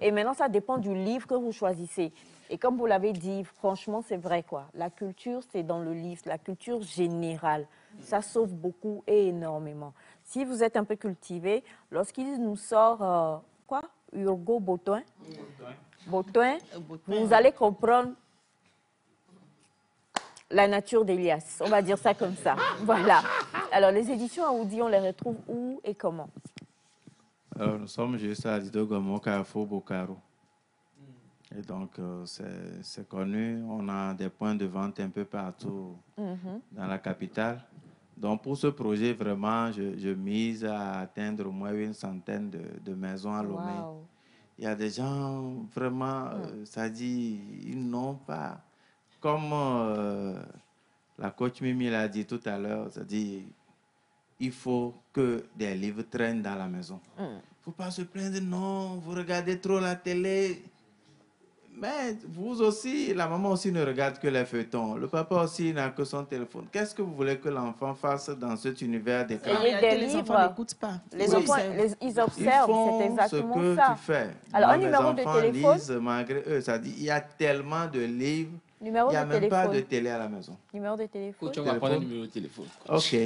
Et maintenant, ça dépend du livre que vous choisissez. Et comme vous l'avez dit, franchement, c'est vrai, quoi. La culture, c'est dans le livre, la culture générale. Ça sauve beaucoup et énormément. Si vous êtes un peu cultivé, lorsqu'il nous sort, quoi, Urgo Botoin, vous allez comprendre la nature d'Elias. On va dire ça comme ça. Voilà. Alors, les éditions Aoudi, on les retrouve où et comment? Alors, nous sommes juste à Lidogomo, Carrefour, Bocaro. Et donc, c'est connu. On a des points de vente un peu partout dans la capitale. Donc, pour ce projet, vraiment, je mise à atteindre au moins une centaine de maisons à Lomé. Wow. Il y a des gens, vraiment, ça dit, ils n'ont pas, comme la coach Mimi l'a dit tout à l'heure, ça dit, il faut que des livres traînent dans la maison. Il ne faut pas se plaindre, non, vous regardez trop la télé. Mais vous aussi, la maman aussi ne regarde que les feuilletons. Le papa aussi n'a que son téléphone. Qu'est-ce que vous voulez que l'enfant fasse dans cet univers d'écran? Les enfants n'écoutent pas. Les enfants, ils observent, c'est exactement ce que ça. tu fais. Alors, un mes numéro de enfants téléphone. lisent malgré eux. Ça dit, il y a tellement de livres. Numéro il n'y a de même téléphone. pas de télé à la maison. Numéro de téléphone. Coach, on va prendre un numéro de téléphone. Ok.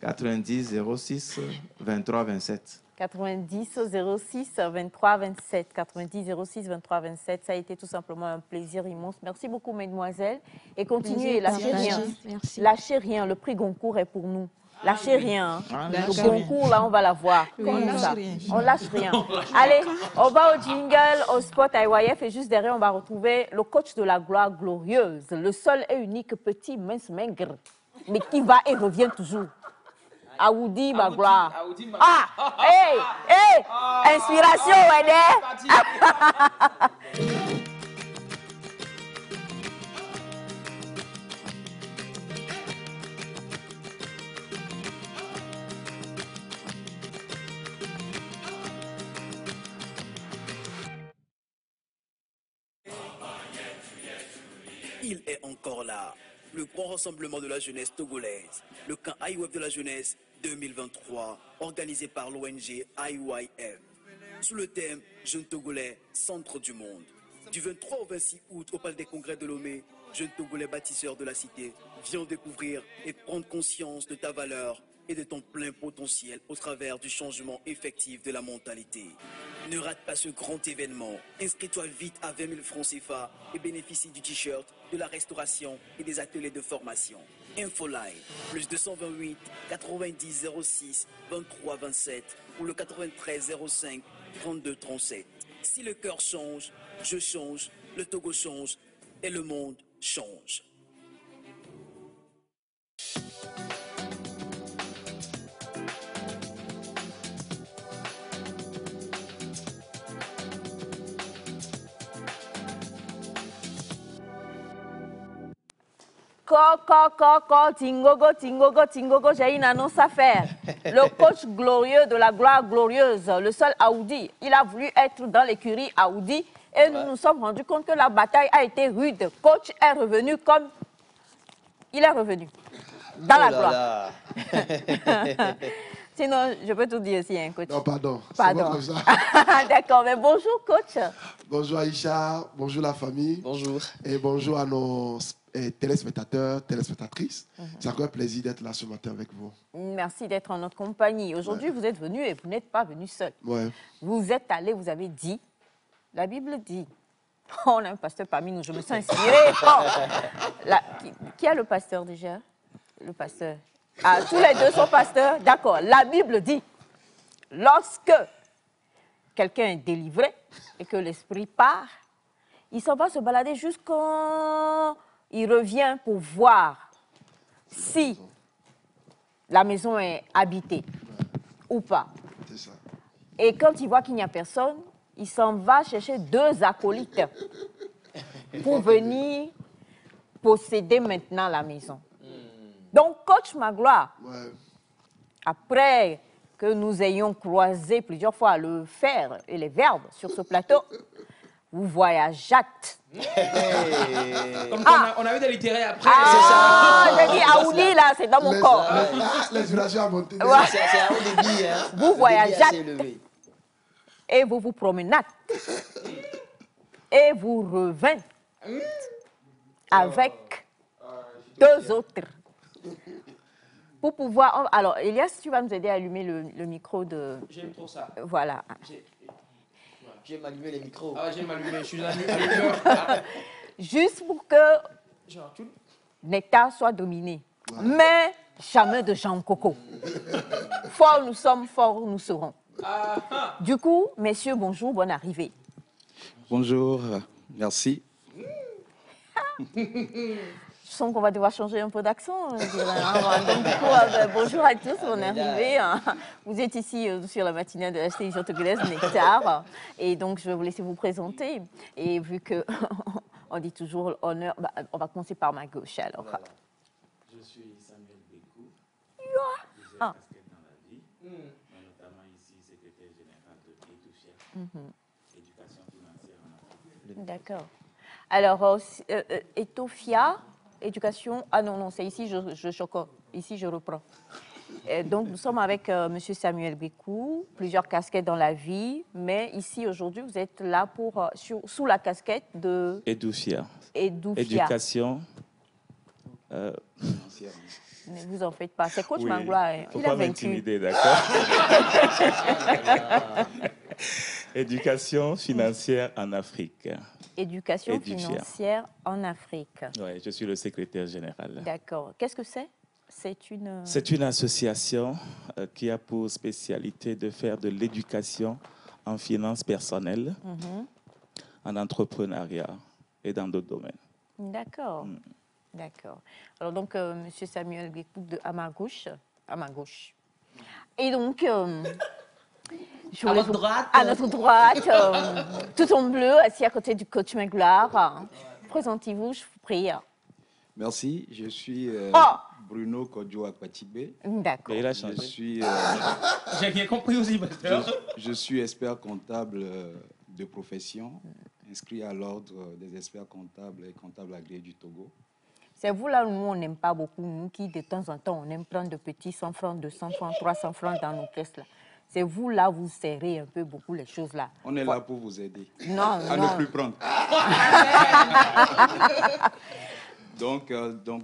90 06 23 27. 90 06 23 27. 90 06 23 27. Ça a été tout simplement un plaisir immense. Merci beaucoup, mesdemoiselles. Et continuez, lâchez rien. Merci. Lâchez rien. Le prix Goncourt est pour nous. Lâchez rien. Le Lâchez Goncourt, là, on va l'avoir. Oui, on lâche rien. On lâche rien. Allez, on va au jingle, au spot IYF. Et juste derrière, on va retrouver le coach de la gloire glorieuse. Le seul et unique petit mince maigre. Mais qui va et revient toujours. Aoudi, ma gloire. Ah, hey, hey, inspiration, ouais. Il est encore là. Le grand rassemblement de la jeunesse togolaise, le camp IWF de la jeunesse 2023, organisé par l'ONG IYM. Sous le thème Jeunes Togolais, centre du monde. Du 23 au 26 août au Palais des Congrès de Lomé, jeunes Togolais bâtisseurs de la cité, viens découvrir et prendre conscience de ta valeur et de ton plein potentiel au travers du changement effectif de la mentalité. Ne rate pas ce grand événement. Inscris-toi vite à 20 000 francs CFA et bénéficie du t-shirt, de la restauration et des ateliers de formation. Infoline, plus 228 90 06 23 27 ou le 93 05 32 37. Si le cœur change, je change, le Togo change et le monde change. Tingogo, j'ai une annonce à faire. Le coach glorieux de la gloire glorieuse, le seul Aoudi, il a voulu être dans l'écurie Aoudi et nous nous sommes rendus compte que la bataille a été rude. Coach est revenu comme il est revenu, dans la gloire. Sinon, je peux tout dire aussi, hein, coach. Non, pardon. Pardon. Comme ça. D'accord, mais bonjour, coach. Bonjour Aïcha, bonjour la famille. Bonjour. Et bonjour à nos téléspectateurs, téléspectatrices. C'est encore un plaisir d'être là ce matin avec vous. Merci d'être en notre compagnie. Aujourd'hui, vous êtes venu et vous n'êtes pas venu seul. Ouais. Vous êtes allé, vous avez dit, la Bible dit, on a un pasteur parmi nous, je me sens inspirée. Oh. Qui a le pasteur déjà? Le pasteur. Ah, tous les deux sont pasteurs? D'accord. La Bible dit, lorsque quelqu'un est délivré et que l'esprit part, il s'en va se balader jusqu'à... Il revient pour voir si la maison est habitée ou pas. C'est ça. Et quand il voit qu'il n'y a personne, il s'en va chercher 2 acolytes pour venir posséder maintenant la maison. Donc, coach Magloire, après que nous ayons croisé plusieurs fois le fer et les verbes sur ce plateau, vous voyageâtes. Comme on a eu des littéraires après. Ah, j'ai dit Aoudi, là, c'est dans mon corps. L'inspiration a monté. C'est à haut débit, hein. Vous voyageâtes et vous vous promenâtes. et vous revenez avec 2 autres. Pour pouvoir... Alors, Elias, tu vas nous aider à allumer le micro de... J'aime trop ça. Voilà. J'aime allumer les micros. Ah, j'aime allumer, je suis allumeur. Juste pour que Nectar soit dominé. Mais jamais de Jean Coco. Fort nous sommes, fort nous serons. Du coup, messieurs, bonjour, bonne arrivée. Bonjour, merci. Je sens qu'on va devoir changer un peu d'accent. Je dirais, hein. Donc, du coup, bonjour à tous, bonne arrivée. Hein. Vous êtes ici sur la matinale de la télévision togolaise Nectar. Et donc, je vais vous laisser vous présenter. Et vu que on dit toujours honneur, bah, on va commencer par ma gauche alors. Voilà. Je suis Samuel Bécou. Plusieurs Ah. casquettes dans la vie, mais notamment ici, secrétaire général de Etofia, éducation financière en Afrique. D'accord. Alors, Etofia, éducation... Ah non, non, c'est ici, ici, je reprends. Donc, nous sommes avec M. Samuel Bécou, plusieurs casquettes dans la vie, mais ici, aujourd'hui, vous êtes là pour, sous la casquette de... Edufia. Edufia. Éducation. Ne vous en faites pas. C'est coach Oui. Mangloire. Hein. Faut Il pas a vaincu. m'intimider, d'accord. Éducation financière en Afrique. Éducation Edufia. financière en Afrique. Ouais, je suis le secrétaire général. D'accord. Qu'est-ce que c'est? C'est une... C'est une association qui a pour spécialité de faire de l'éducation en finances personnelles, en entrepreneuriat et dans d'autres domaines. D'accord. D'accord. Alors donc, M. Samuel Bécou à ma gauche. Et donc, je voulais à notre droite, tout en bleu, assis à côté du coach Magloire. Présentez-vous, je vous prie. Merci, je suis Bruno Kodjo Akwatibé. D'accord. Il a changé. Je suis, J'ai bien compris aussi, pasteur. je suis expert comptable de profession, inscrit à l'ordre des experts comptables et comptables agréés du Togo. C'est vous là où nous, on n'aime pas beaucoup, nous qui de temps en temps, on aime prendre de petits 100 francs, 200 francs, 300 francs dans nos caisses là. C'est vous là, vous serrez un peu beaucoup les choses là. On est là pour vous aider Non, à non. ne plus prendre. Donc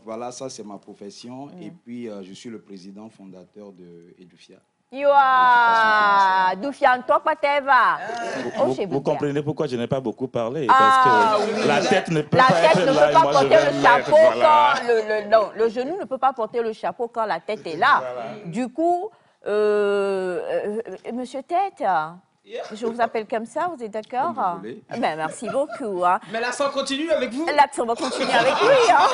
voilà, ça c'est ma profession. Et puis je suis le président fondateur de Edufia. Yoa, Dufia, toi, pas t'eva. Vous comprenez pourquoi je n'ai pas beaucoup parlé? Ah, Parce que oui. la tête ne peut La pas tête être ne là. peut et pas moi, je porter vais le mettre, chapeau voilà. quand non, le genou ne peut pas porter le chapeau quand la tête est là. Du coup, Monsieur Tête, je vous appelle comme ça, vous êtes d'accord? Comme vous voulez. Ben, merci beaucoup. Hein. Mais l'accent continue avec vous. L'accent va continuer avec lui. Hein.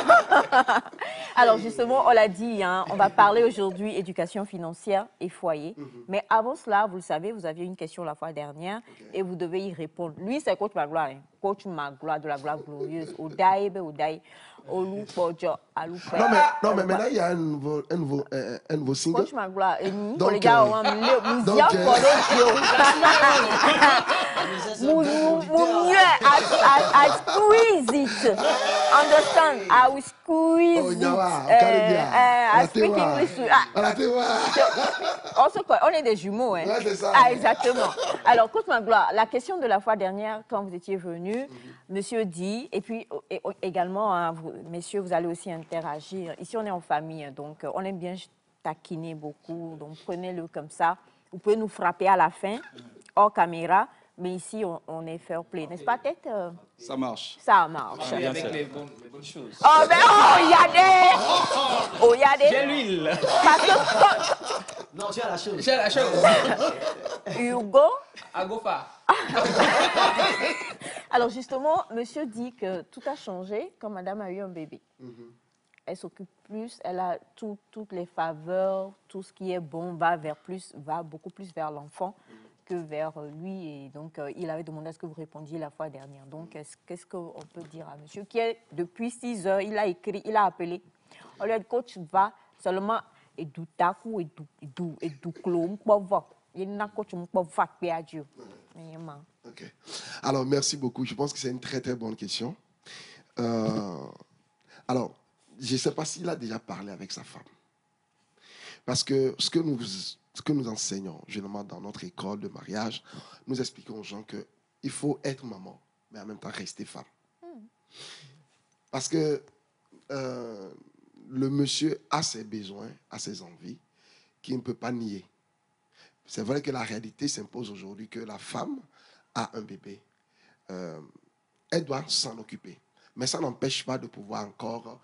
Alors justement, on l'a dit, hein, on va parler aujourd'hui éducation financière et foyer. Mais avant cela, vous le savez, vous aviez une question la fois dernière et vous devez y répondre. Lui, c'est coach Magloire, hein. Coach Magloire de la gloire glorieuse. Odaïbe, Odaï, Olu, Podjo, Aloupe. Non, mais maintenant, il y a un nouveau single. Coach Magloire, et nous, Donc, les gars, on I squeeze it. Understand? I will squeeze Oh, it. Nyawa, I speak English. On est des jumeaux, hein? Ouais, c'est ça. Ah, exactement. Alors, coach Magloire, la question de la fois dernière, quand vous étiez venu, monsieur dit, et puis également, hein, messieurs, vous allez aussi interagir. Ici, on est en famille, hein, donc on aime bien taquiner beaucoup, donc prenez-le comme ça. Vous pouvez nous frapper à la fin, hors caméra, mais ici, on est fair play. N'est-ce pas, Tête? Ça marche. Ça marche. Oui, avec les bonnes choses. Oh, ben, il y a des... Oh, il y a des... J'ai l'huile. Parce que... Non, tu as la chose. J'ai la chose. Hugo... Agofa. Alors, justement, monsieur dit que tout a changé quand madame a eu un bébé. Elle s'occupe plus, elle a toutes les faveurs, tout ce qui est bon va beaucoup plus vers l'enfant que vers lui. Et donc, il avait demandé à ce que vous répondiez la fois dernière. Donc, qu'est-ce qu'on peut dire à monsieur qui est, depuis 6 heures, il a écrit, il a appelé. On lui a dit, coach, va seulement et du taku et du clone pour voir. Il n'a coach pour voir Dieu. Ok. Alors, merci beaucoup. Je pense que c'est une très, très bonne question. Alors, je ne sais pas s'il a déjà parlé avec sa femme. Parce que ce que nous enseignons, généralement dans notre école de mariage, nous expliquons aux gens qu'il faut être maman mais en même temps rester femme. Parce que le monsieur a ses besoins, a ses envies, qu'il ne peut pas nier. C'est vrai que la réalité s'impose aujourd'hui que la femme a un bébé. Elle doit s'en occuper. Mais ça n'empêche pas de pouvoir encore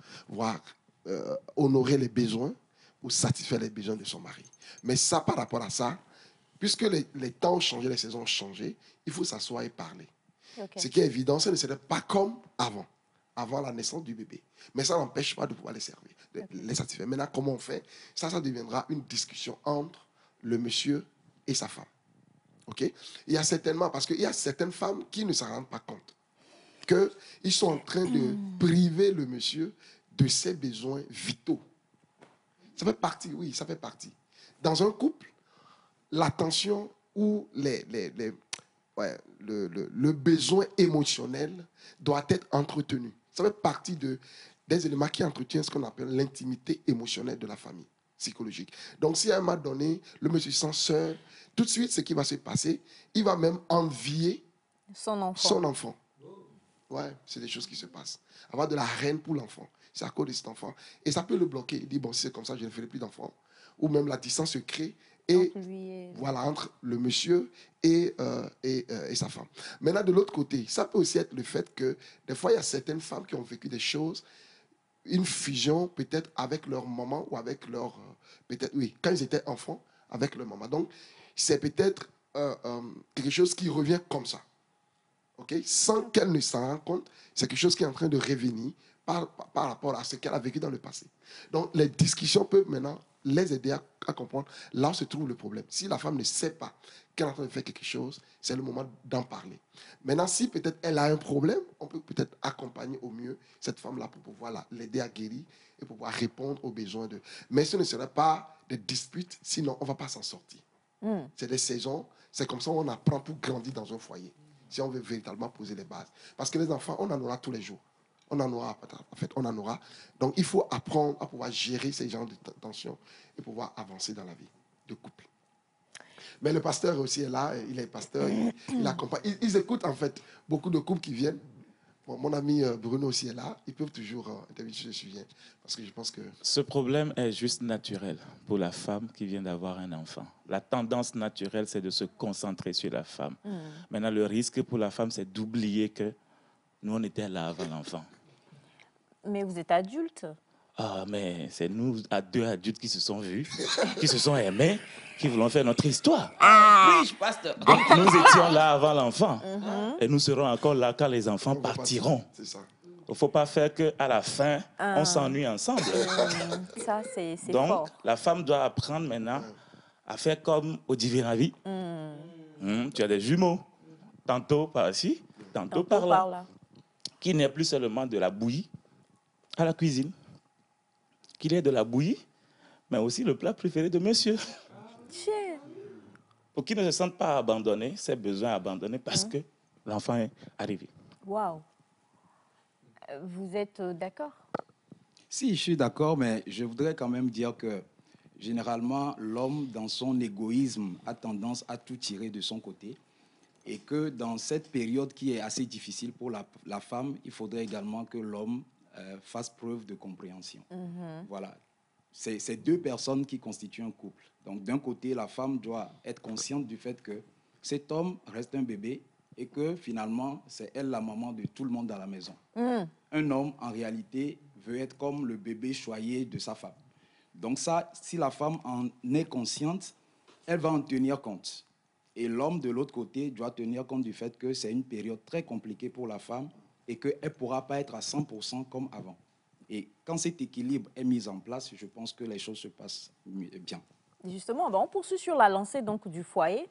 honorer les besoins ou satisfaire les besoins de son mari. Mais ça, par rapport à ça, puisque les temps ont changé, les saisons ont changé, il faut s'asseoir et parler. Okay. Ce qui est évident, ce ne serait pas comme avant la naissance du bébé. Mais ça n'empêche pas de pouvoir les servir, les satisfaire. Maintenant, comment on fait? Ça deviendra une discussion entre le monsieur et sa femme. Okay? Il y a certainement, parce qu'il y a certaines femmes qui ne s'en rendent pas compte qu'ils sont en train de priver le monsieur de ses besoins vitaux. Ça fait partie, oui, ça fait partie. Dans un couple, l'attention ou le besoin émotionnel doit être entretenu. Ça fait partie des éléments qui entretiennent ce qu'on appelle l'intimité émotionnelle de la famille psychologique. Donc, si à un moment donné, le monsieur se sent seul, tout de suite, ce qui va se passer, il va même envier son enfant. Ouais, c'est des choses qui se passent. Avoir de la haine pour l'enfant, c'est à cause de cet enfant. Et ça peut le bloquer. Il dit, bon, si c'est comme ça, je ne ferai plus d'enfant. Ou même la distance se crée. Et voilà, entre le monsieur et sa femme. Maintenant, de l'autre côté, ça peut aussi être le fait que des fois, il y a certaines femmes qui ont vécu des choses, une fusion peut-être avec leur maman ou avec leur... peut-être, oui, quand ils étaient enfants, avec leur maman. Donc, c'est peut-être quelque chose qui revient comme ça. Okay? Sans qu'elle ne s'en rende compte, c'est quelque chose qui est en train de revenir par rapport à ce qu'elle a vécu dans le passé. Donc, les discussions peuvent maintenant les aider à comprendre là où se trouve le problème. Si la femme ne sait pas qu'elle est en train de faire quelque chose, c'est le moment d'en parler. Maintenant, si peut-être elle a un problème, on peut peut-être accompagner au mieux cette femme-là pour pouvoir l'aider à guérir et pouvoir répondre aux besoins de... Mais ce ne serait pas des disputes, sinon on ne va pas s'en sortir. C'est des saisons, c'est comme ça qu'on apprend pour grandir dans un foyer, si on veut véritablement poser les bases. Parce que les enfants, on en aura tous les jours. On en aura, en fait, on en aura. Donc, il faut apprendre à pouvoir gérer ces genres de tensions et pouvoir avancer dans la vie de couple. Mais le pasteur aussi est là, il est pasteur, il accompagne. Ils écoutent, en fait, beaucoup de couples qui viennent. Bon, mon ami Bruno aussi est là. Ils peuvent toujours, d'habitude, je me souviens, parce que je pense que... Ce problème est juste naturel pour la femme qui vient d'avoir un enfant. La tendance naturelle, c'est de se concentrer sur la femme. Maintenant, le risque pour la femme, c'est d'oublier que nous, on était là avant l'enfant. Mais vous êtes adulte. Ah, mais c'est nous, deux adultes qui se sont vus, qui se sont aimés, qui voulons faire notre histoire. Oui, pasteur. Donc, nous étions là avant l'enfant. Et nous serons encore là quand les enfants partiront. C'est ça. Il ne faut pas faire qu'à la fin, on s'ennuie ensemble. Ça, c'est donc, fort. la femme doit apprendre maintenant à faire comme au divin avis. Tu as des jumeaux, tantôt par ici, tantôt par là. Qui n'est plus seulement de la bouillie à la cuisine. Qu'il ait de la bouillie, mais aussi le plat préféré de monsieur. Pour qu'il ne se sente pas abandonné, ses besoins abandonnés parce que l'enfant est arrivé. Waouh. Vous êtes d'accord? Si, je suis d'accord, mais je voudrais quand même dire que généralement, l'homme, dans son égoïsme, a tendance à tout tirer de son côté. Et que dans cette période qui est assez difficile pour la femme, il faudrait également que l'homme fasse preuve de compréhension. Voilà. C'est deux personnes qui constituent un couple. Donc, d'un côté, la femme doit être consciente du fait que cet homme reste un bébé et que finalement, c'est elle la maman de tout le monde dans la maison. Un homme, en réalité, veut être comme le bébé choyé de sa femme. Donc ça, si la femme en est consciente, elle va en tenir compte. Et l'homme, de l'autre côté, doit tenir compte du fait que c'est une période très compliquée pour la femme et qu'elle ne pourra pas être à 100% comme avant. Et quand cet équilibre est mis en place, je pense que les choses se passent bien. Justement, on poursuit sur la lancée donc, du foyer,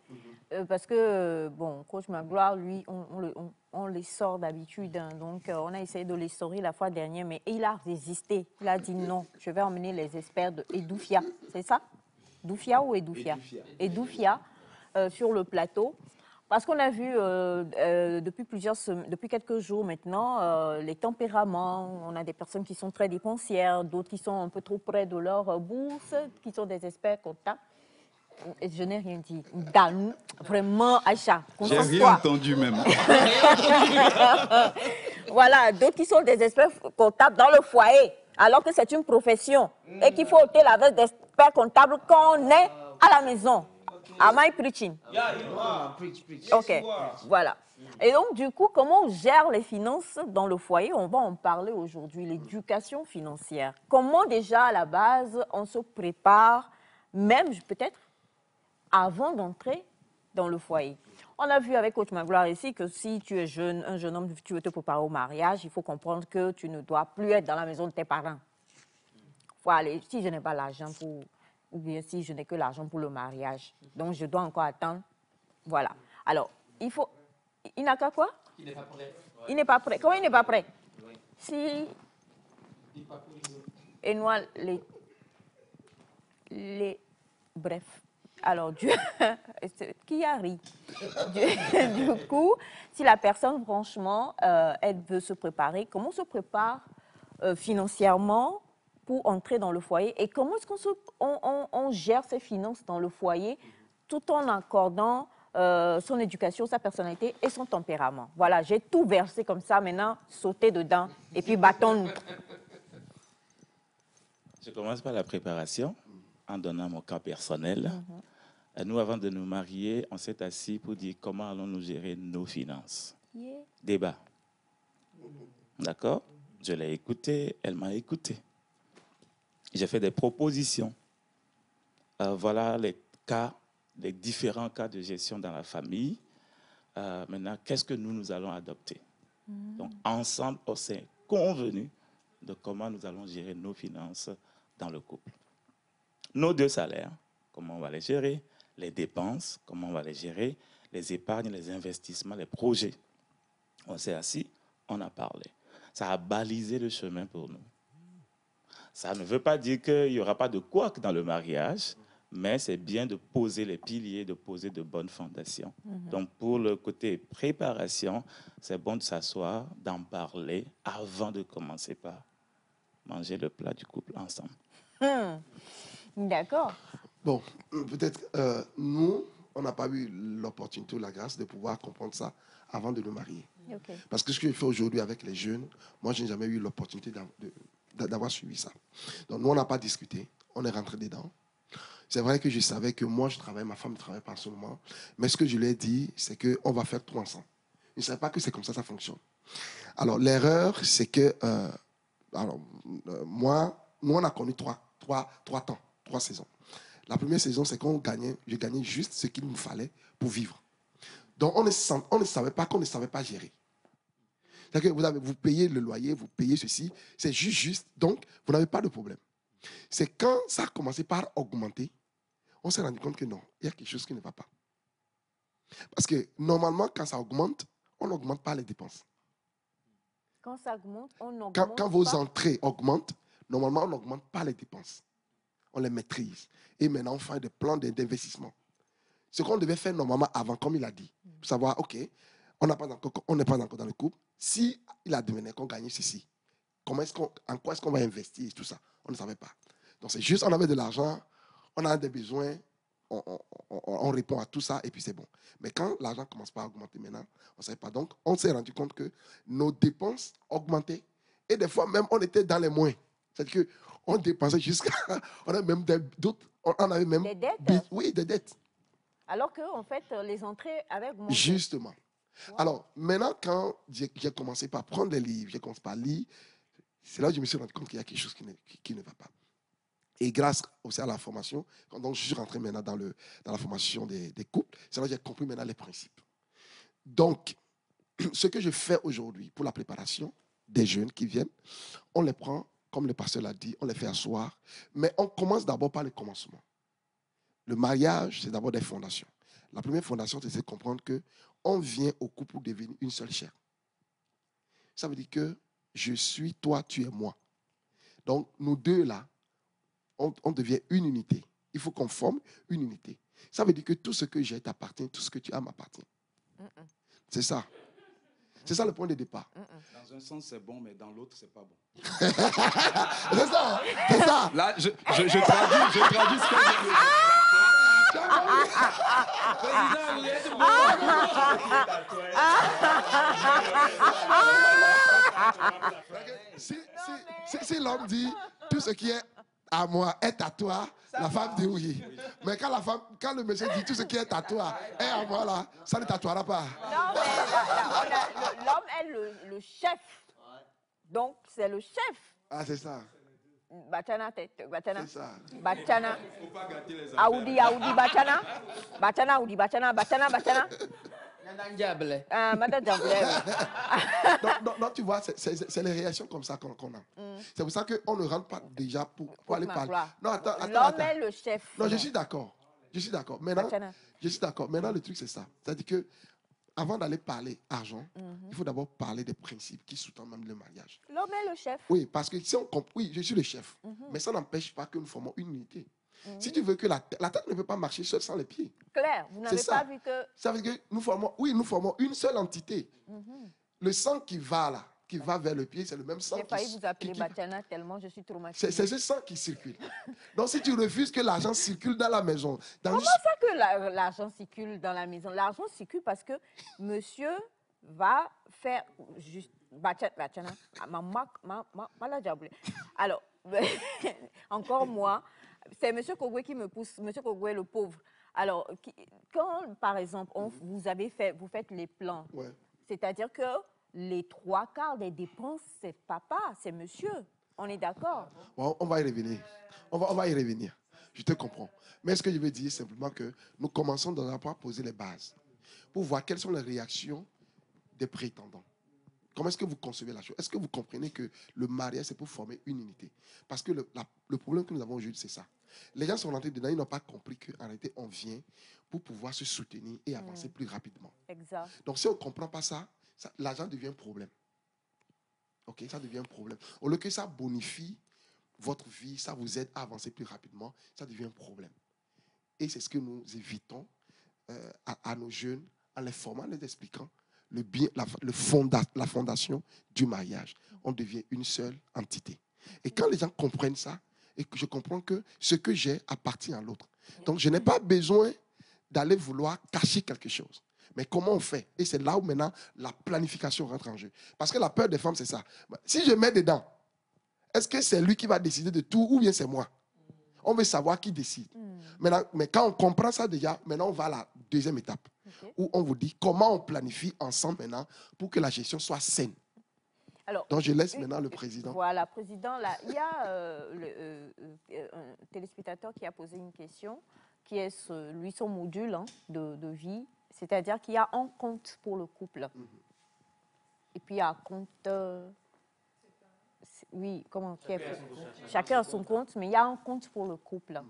parce que, bon, Coach Magloire, lui, on les sort d'habitude, hein, donc on a essayé de les sortir la fois dernière, mais il a résisté. Il a dit non, je vais emmener les experts de Edoufia, c'est ça? Doufia ou Edoufia? Edoufia, sur le plateau. Parce qu'on a vu depuis quelques jours maintenant les tempéraments. On a des personnes qui sont très dépensières, d'autres qui sont un peu trop près de leur bourse, qui sont des experts comptables. Je n'ai rien dit. Danou, vraiment, Aïcha, J'ai concentre-toi. rien entendu même. Voilà, d'autres qui sont des experts comptables dans le foyer, alors que c'est une profession et qu'il faut ôter la veste d'expert comptable quand on est à la maison. Am I preaching? Ok, voilà. Et donc, du coup, comment on gère les finances dans le foyer? On va en parler aujourd'hui, l'éducation financière. Comment déjà, à la base, on se prépare, même peut-être avant d'entrer dans le foyer? On a vu avec Coach Magloire ici que si tu es jeune, un jeune homme, tu veux te préparer au mariage, il faut comprendre que tu ne dois plus être dans la maison de tes parents. Faut aller, si je n'ai pas l'argent pour... ou bien si je n'ai que l'argent pour le mariage. Donc, je dois encore attendre. Voilà. Alors, il faut... Il n'a qu'à quoi? Il n'est pas prêt. Il n'est pas prêt. Comment il n'est pas prêt? Si... Il n'est pas prêt. Et moi, bref. Alors, Dieu... Qui a ri? Du coup, si la personne, franchement, elle veut se préparer, comment on se prépare financièrement pour entrer dans le foyer et comment est-ce qu'on gère ses finances dans le foyer tout en accordant son éducation, sa personnalité et son tempérament. Voilà, j'ai tout versé comme ça, maintenant, sautez dedans et puis battons-nous. Je commence par la préparation en donnant mon cas personnel. Nous, avant de nous marier, on s'est assis pour dire comment allons-nous gérer nos finances. Yeah. Débat. D'accord? Je l'ai écouté, elle m'a écouté. J'ai fait des propositions. Voilà les cas, les différents cas de gestion dans la famille. Maintenant, qu'est-ce que nous allons adopter? Donc, ensemble, on s'est convenu de comment nous allons gérer nos finances dans le couple. Nos 2 salaires, comment on va les gérer, les dépenses, comment on va les gérer, les épargnes, les investissements, les projets. On s'est assis, on a parlé. Ça a balisé le chemin pour nous. Ça ne veut pas dire qu'il n'y aura pas de couac dans le mariage, mais c'est bien de poser les piliers, de poser de bonnes fondations. Donc, pour le côté préparation, c'est bon de s'asseoir, d'en parler avant de commencer par manger le plat du couple ensemble. D'accord. Bon, peut-être nous, on n'a pas eu l'opportunité ou la grâce de pouvoir comprendre ça avant de nous marier. Okay. Parce que ce que je fais aujourd'hui avec les jeunes, moi, je n'ai jamais eu l'opportunité d'avoir suivi ça. Donc, nous, on n'a pas discuté. On est rentré dedans. C'est vrai que je savais que moi, je travaille, ma femme ne travaille pas en ce moment. Mais ce que je lui ai dit, c'est qu'on va faire tout ensemble. Je ne savais pas que c'est comme ça fonctionne. Alors, l'erreur, c'est que... moi, nous, on a connu trois saisons. La première saison, c'est qu'on gagnait, je gagnais juste ce qu'il nous fallait pour vivre. Donc, on ne savait pas qu'on ne savait pas gérer. C'est-à-dire que vous payez le loyer, vous payez ceci, c'est juste, donc vous n'avez pas de problème. C'est quand ça a commencé par augmenter, on s'est rendu compte que non, il y a quelque chose qui ne va pas. Parce que normalement, quand ça augmente, on n'augmente pas les dépenses. Quand ça augmente, on augmente quand vos entrées augmentent, normalement, on n'augmente pas les dépenses. On les maîtrise. Et maintenant, on fait des plans d'investissement. Ce qu'on devait faire normalement avant, comme il a dit, pour savoir, OK, on n'est pas encore dans le couple. Si il a deviné qu'on gagnait ceci, en quoi est-ce qu'on va investir et tout ça? On ne savait pas. Donc, c'est juste, on avait de l'argent, on a des besoins, on répond à tout ça et puis c'est bon. Mais quand l'argent commence pas à augmenter maintenant, on ne savait pas. Donc, on s'est rendu compte que nos dépenses augmentaient et des fois même, on était dans les moins. C'est-à-dire qu'on dépensait jusqu'à... On avait même d'autres... On avait même... Des dettes? Oui, des dettes. Alors que, en fait, les entrées avaient augmenté. Justement. Wow. Alors, maintenant, quand j'ai commencé par prendre des livres, j'ai commencé par lire, c'est là où je me suis rendu compte qu'il y a quelque chose qui ne va pas. Et grâce aussi à la formation, donc je suis rentré maintenant dans la formation des couples, c'est là que j'ai compris maintenant les principes. Donc, ce que je fais aujourd'hui pour la préparation des jeunes qui viennent, on les prend, comme le pasteur l'a dit, on les fait asseoir, mais on commence d'abord par le commencement. Le mariage, c'est d'abord des fondations. La première fondation, c'est de comprendre qu'on vient au couple pour devenir une seule chair. Ça veut dire que je suis toi, tu es moi. Donc, nous deux là, on devient une unité. Il faut qu'on forme une unité. Ça veut dire que tout ce que j'ai t'appartient, tout ce que tu as m'appartient. C'est ça. C'est ça le point de départ. Dans un sens, c'est bon, mais dans l'autre, c'est pas bon. C'est ça. C'est ça. Là, je traduis ce que je veux dire. Si l'homme dit tout ce qui est à moi est à toi, la femme dit oui. Mais quand le monsieur dit tout ce qui est à toi est à moi, là, ça ne t'attoiera pas. Non, mais l'homme est le chef. Donc, c'est le chef. Ah, c'est ça. Bachana tête, bachana. C'est ça. Bachana. Faut pas gâter les Aoudi, bachana. Bachana, aoudi, bachana, bachana, bachana. Madame Diablé. Donc, tu vois, c'est les réactions comme ça qu'on a. C'est pour ça qu'on ne rentre pas déjà pour aller parler. Non, attends. L'homme est le chef. Non, je suis d'accord. Maintenant, je suis d'accord. Maintenant, le truc, c'est ça. C'est-à-dire que avant d'aller parler argent, il faut d'abord parler des principes qui sous-tendent même le mariage. L'homme est le chef. Oui, parce que si on comprend, oui, je suis le chef, mais ça n'empêche pas que nous formons une unité. Si tu veux que la tête ne peut pas marcher seule sans les pieds. Claire, vous n'avez pas vu que... Ça veut dire que nous formons une seule entité. Le sang qui va là, qui va vers le pied, c'est le même sang. J'ai failli vous appeler Bachana tellement je suis traumatisée. C'est ce sang qui circule. Donc si tu refuses que l'argent circule dans la maison... Comment ça que l'argent circule dans la maison? L'argent circule parce que monsieur va faire juste... Bachana. Alors, encore moi, c'est monsieur Kogwe qui me pousse, monsieur Kogwe le pauvre. Alors, quand par exemple, vous faites les plans, c'est-à-dire que les 3/4 des dépenses, c'est papa, c'est monsieur. On est d'accord? Bon, on va y revenir. On va y revenir. Je te comprends. Mais ce que je veux dire, simplement que nous commençons d'abord par poser les bases pour voir quelles sont les réactions des prétendants. Comment est-ce que vous concevez la chose? Est-ce que vous comprenez que le mariage, c'est pour former une unité? Parce que le problème que nous avons aujourd'hui, c'est ça. Les gens sont rentrés dedans, ils n'ont pas compris qu'en réalité, on vient pour pouvoir se soutenir et avancer plus rapidement. Exact. Donc, si on ne comprend pas ça, l'argent devient un problème. OK, ça devient un problème. Au lieu que ça bonifie votre vie, ça vous aide à avancer plus rapidement, ça devient un problème. Et c'est ce que nous évitons à nos jeunes en les formant, en les expliquant la fondation du mariage. On devient une seule entité. Et quand les gens comprennent ça, et que je comprends que ce que j'ai appartient à l'autre. Donc, je n'ai pas besoin d'aller vouloir cacher quelque chose. Mais comment on fait? Et c'est là où maintenant la planification rentre en jeu. Parce que la peur des femmes, c'est ça. Si je mets dedans, est-ce que c'est lui qui va décider de tout ou bien c'est moi? On veut savoir qui décide. Maintenant, mais quand on comprend ça déjà, maintenant on va à la deuxième étape. Où on vous dit comment on planifie ensemble maintenant pour que la gestion soit saine. Alors, donc je laisse maintenant le président. Voilà, président, là, il y a un téléspectateur qui a posé une question, qui est son module de vie. C'est-à-dire qu'il y a un compte pour le couple. Et puis il y a un compte... oui, comment chacun a son compte, mais il y a un compte pour le couple.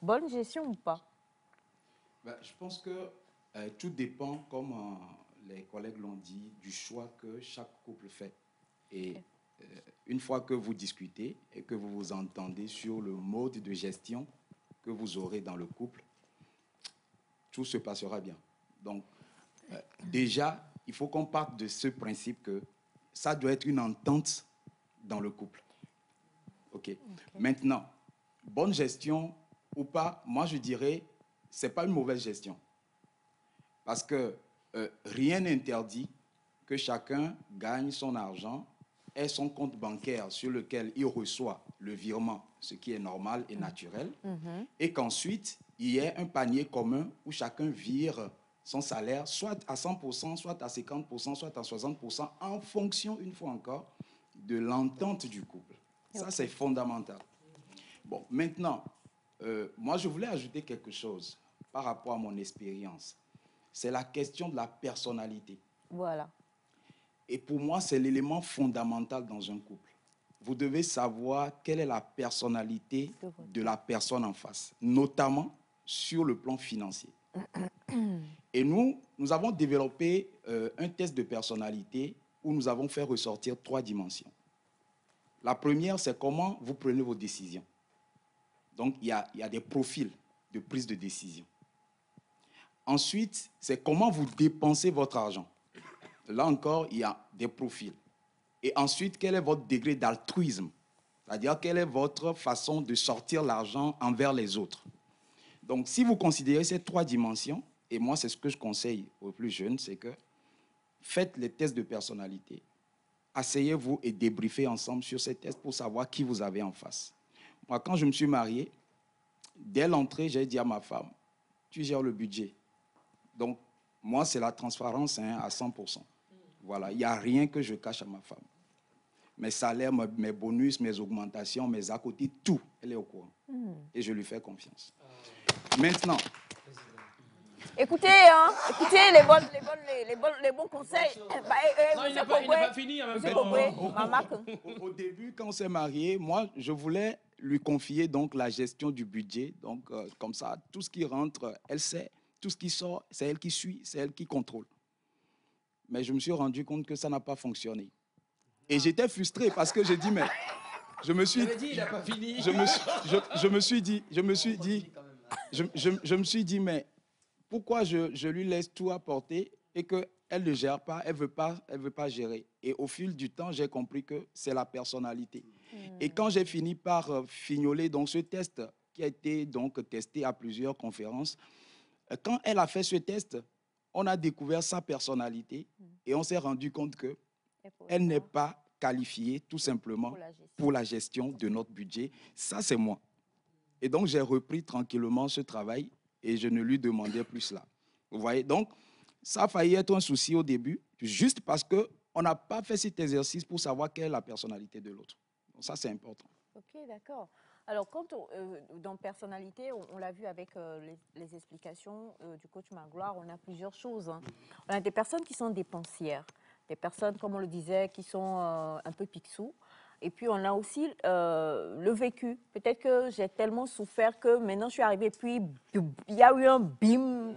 Bonne gestion ou pas? Je pense que tout dépend, comme les collègues l'ont dit, du choix que chaque couple fait. Et une fois que vous discutez et que vous vous entendez sur le mode de gestion que vous aurez dans le couple, tout se passera bien. Donc, déjà, il faut qu'on parte de ce principe que ça doit être une entente dans le couple. OK. Maintenant, bonne gestion ou pas, moi je dirais, ce n'est pas une mauvaise gestion. Parce que rien n'interdit que chacun gagne son argent et son compte bancaire sur lequel il reçoit le virement, ce qui est normal et naturel, et qu'ensuite, il y ait un panier commun où chacun vire son salaire, soit à 100%, soit à 50%, soit à 60%, en fonction, une fois encore, de l'entente du couple. Ça, c'est fondamental. Bon, maintenant, moi, je voulais ajouter quelque chose par rapport à mon expérience. C'est la question de la personnalité. Voilà. Et pour moi, c'est l'élément fondamental dans un couple. Vous devez savoir quelle est la personnalité de la personne en face, notamment sur le plan financier. Et nous avons développé un test de personnalité où nous avons fait ressortir 3 dimensions. La première, c'est comment vous prenez vos décisions. Donc, il y a des profils de prise de décision. Ensuite, c'est comment vous dépensez votre argent. Là encore, il y a des profils. Et ensuite, quel est votre degré d'altruisme? C'est-à-dire, quelle est votre façon de sortir l'argent envers les autres? Donc, si vous considérez ces 3 dimensions, et moi, c'est ce que je conseille aux plus jeunes, c'est que faites les tests de personnalité. Asseyez-vous et débriefez ensemble sur ces tests pour savoir qui vous avez en face. Moi, quand je me suis marié, dès l'entrée, j'ai dit à ma femme, tu gères le budget. Donc, moi, c'est la transparence à 100%. Voilà, il n'y a rien que je cache à ma femme. Mes salaires, mes bonus, mes augmentations, mes à côté, tout, elle est au courant. Et je lui fais confiance. Maintenant. Écoutez, hein, écoutez les bons conseils. Non, il n'a pas fini en même temps. Au début, quand on s'est marié, moi, je voulais lui confier donc la gestion du budget. Donc, comme ça, tout ce qui rentre, elle sait. Tout ce qui sort, c'est elle qui suit, c'est elle qui contrôle. Mais je me suis rendu compte que ça n'a pas fonctionné. Et j'étais frustré parce que j'ai dit, mais je me suis dit, mais pourquoi je lui laisse tout apporter et qu'elle ne gère pas, elle veut pas gérer. Et au fil du temps, j'ai compris que c'est la personnalité. Et quand j'ai fini par fignoler donc, ce test qui a été donc testé à plusieurs conférences, quand elle a fait ce test, on a découvert sa personnalité et on s'est rendu compte qu'elle n'est pas qualifiée tout simplement pour la gestion de notre budget. Ça, c'est moi. Et donc, j'ai repris tranquillement ce travail et je ne lui demandais plus cela. Vous voyez? Donc, ça a failli être un souci au début, juste parce qu'on n'a pas fait cet exercice pour savoir quelle est la personnalité de l'autre. Donc, ça, c'est important. Ok, d'accord. Alors, dans personnalité, on l'a vu avec les explications du coach Magloire, on a plusieurs choses. Hein. On a des personnes qui sont dépensières, des personnes, comme on le disait, qui sont un peu pixous. Et puis, on a aussi le vécu. Peut-être que j'ai tellement souffert que maintenant, je suis arrivée, puis il y a eu un bim.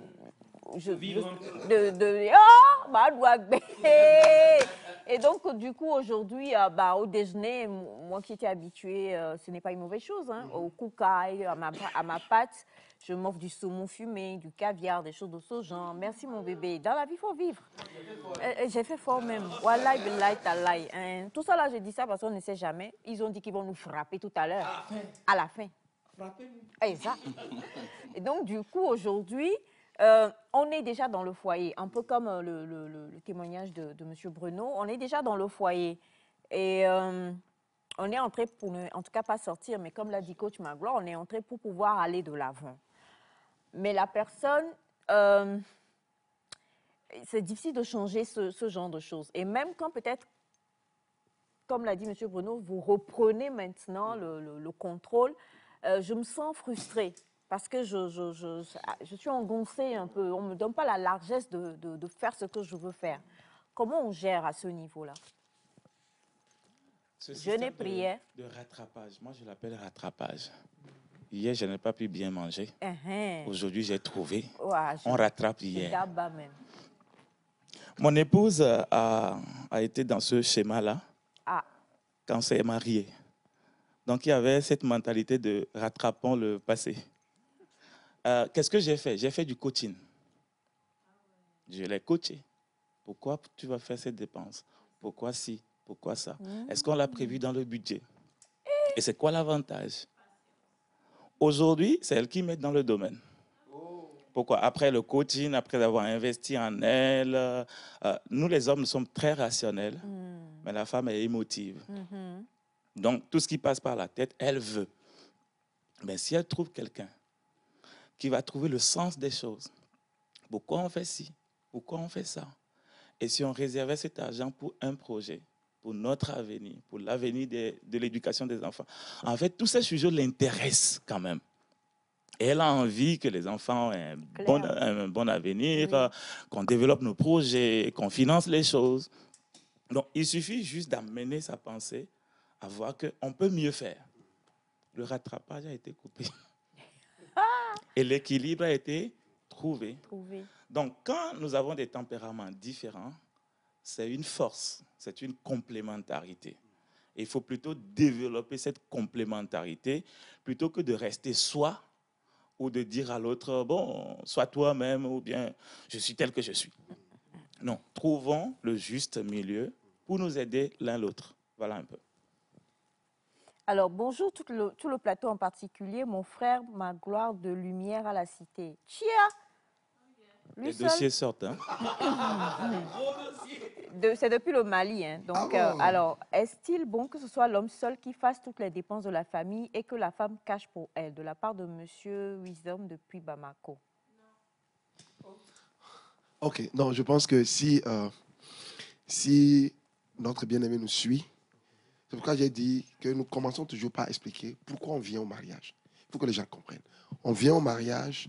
Et donc, du coup, aujourd'hui, au déjeuner, moi qui étais habituée, ce n'est pas une mauvaise chose, hein, au koukaï, à ma pâte, je m'offre du saumon fumé, du caviar, des choses de ce genre. Merci, mon bébé. Dans la vie, il faut vivre. J'ai fait fort même. Wallahi, billahi, talahi. Tout ça, là, je dis ça parce qu'on ne sait jamais. Ils ont dit qu'ils vont nous frapper tout à l'heure. À la fin. Frappez-nous. Exact. Et donc, du coup, aujourd'hui, on est déjà dans le foyer, un peu comme le témoignage de M. Bruno. On est déjà dans le foyer. Et on est entré pour ne, en tout cas, pas sortir, mais comme l'a dit coach Magloire, on est entré pour pouvoir aller de l'avant. Mais la personne, c'est difficile de changer ce genre de choses. Et même quand peut-être, comme l'a dit M. Bruno, vous reprenez maintenant le contrôle, je me sens frustrée. Parce que je suis engoncée un peu. On ne me donne pas la largesse de faire ce que je veux faire. Comment on gère à ce niveau-là? Je n'ai prié. De rattrapage. Moi, je l'appelle rattrapage. Hier, je n'ai pas pu bien manger. Aujourd'hui, j'ai trouvé. On rattrape hier. Mon épouse a été dans ce schéma-là quand on s'est marié. Donc, il y avait cette mentalité de rattrapons le passé. Qu'est-ce que j'ai fait? J'ai fait du coaching. Je l'ai coaché. Pourquoi tu vas faire cette dépense? Pourquoi si? Pourquoi ça? Est-ce qu'on l'a prévu dans le budget? Et c'est quoi l'avantage? Aujourd'hui, c'est elle qui met dans le domaine. Pourquoi? Après le coaching, après avoir investi en elle, nous les hommes, nous sommes très rationnels, mais la femme est émotive. Donc, tout ce qui passe par la tête, elle veut. Mais si elle trouve quelqu'un qui va trouver le sens des choses. Pourquoi on fait ci? Pourquoi on fait ça? Et si on réservait cet argent pour un projet, pour notre avenir, pour l'avenir de l'éducation des enfants? En fait, tous ces sujets l'intéressent quand même. Et elle a envie que les enfants aient un bon avenir, qu'on développe nos projets, qu'on finance les choses. Donc, il suffit juste d'amener sa pensée à voir qu'on peut mieux faire. Le rattrapage a été coupé. Et l'équilibre a été trouvé. Donc, quand nous avons des tempéraments différents, c'est une force, c'est une complémentarité. Et il faut plutôt développer cette complémentarité plutôt que de rester soi ou de dire à l'autre, bon, sois toi-même ou bien je suis tel que je suis. Non, trouvons le juste milieu pour nous aider l'un l'autre. Voilà un peu. Alors, bonjour tout le plateau en particulier, mon frère, ma gloire de lumière à la cité. Chia! Les dossiers sortent, hein? C'est depuis le Mali, hein. Donc, alors, est-il bon que ce soit l'homme seul qui fasse toutes les dépenses de la famille et que la femme cache pour elle, de la part de Monsieur Wisdom depuis Bamako? Ok, non, je pense que si notre bien-aimé nous suit, c'est pourquoi j'ai dit que nous commençons toujours par expliquer pourquoi on vient au mariage. Il faut que les gens comprennent. On vient au mariage,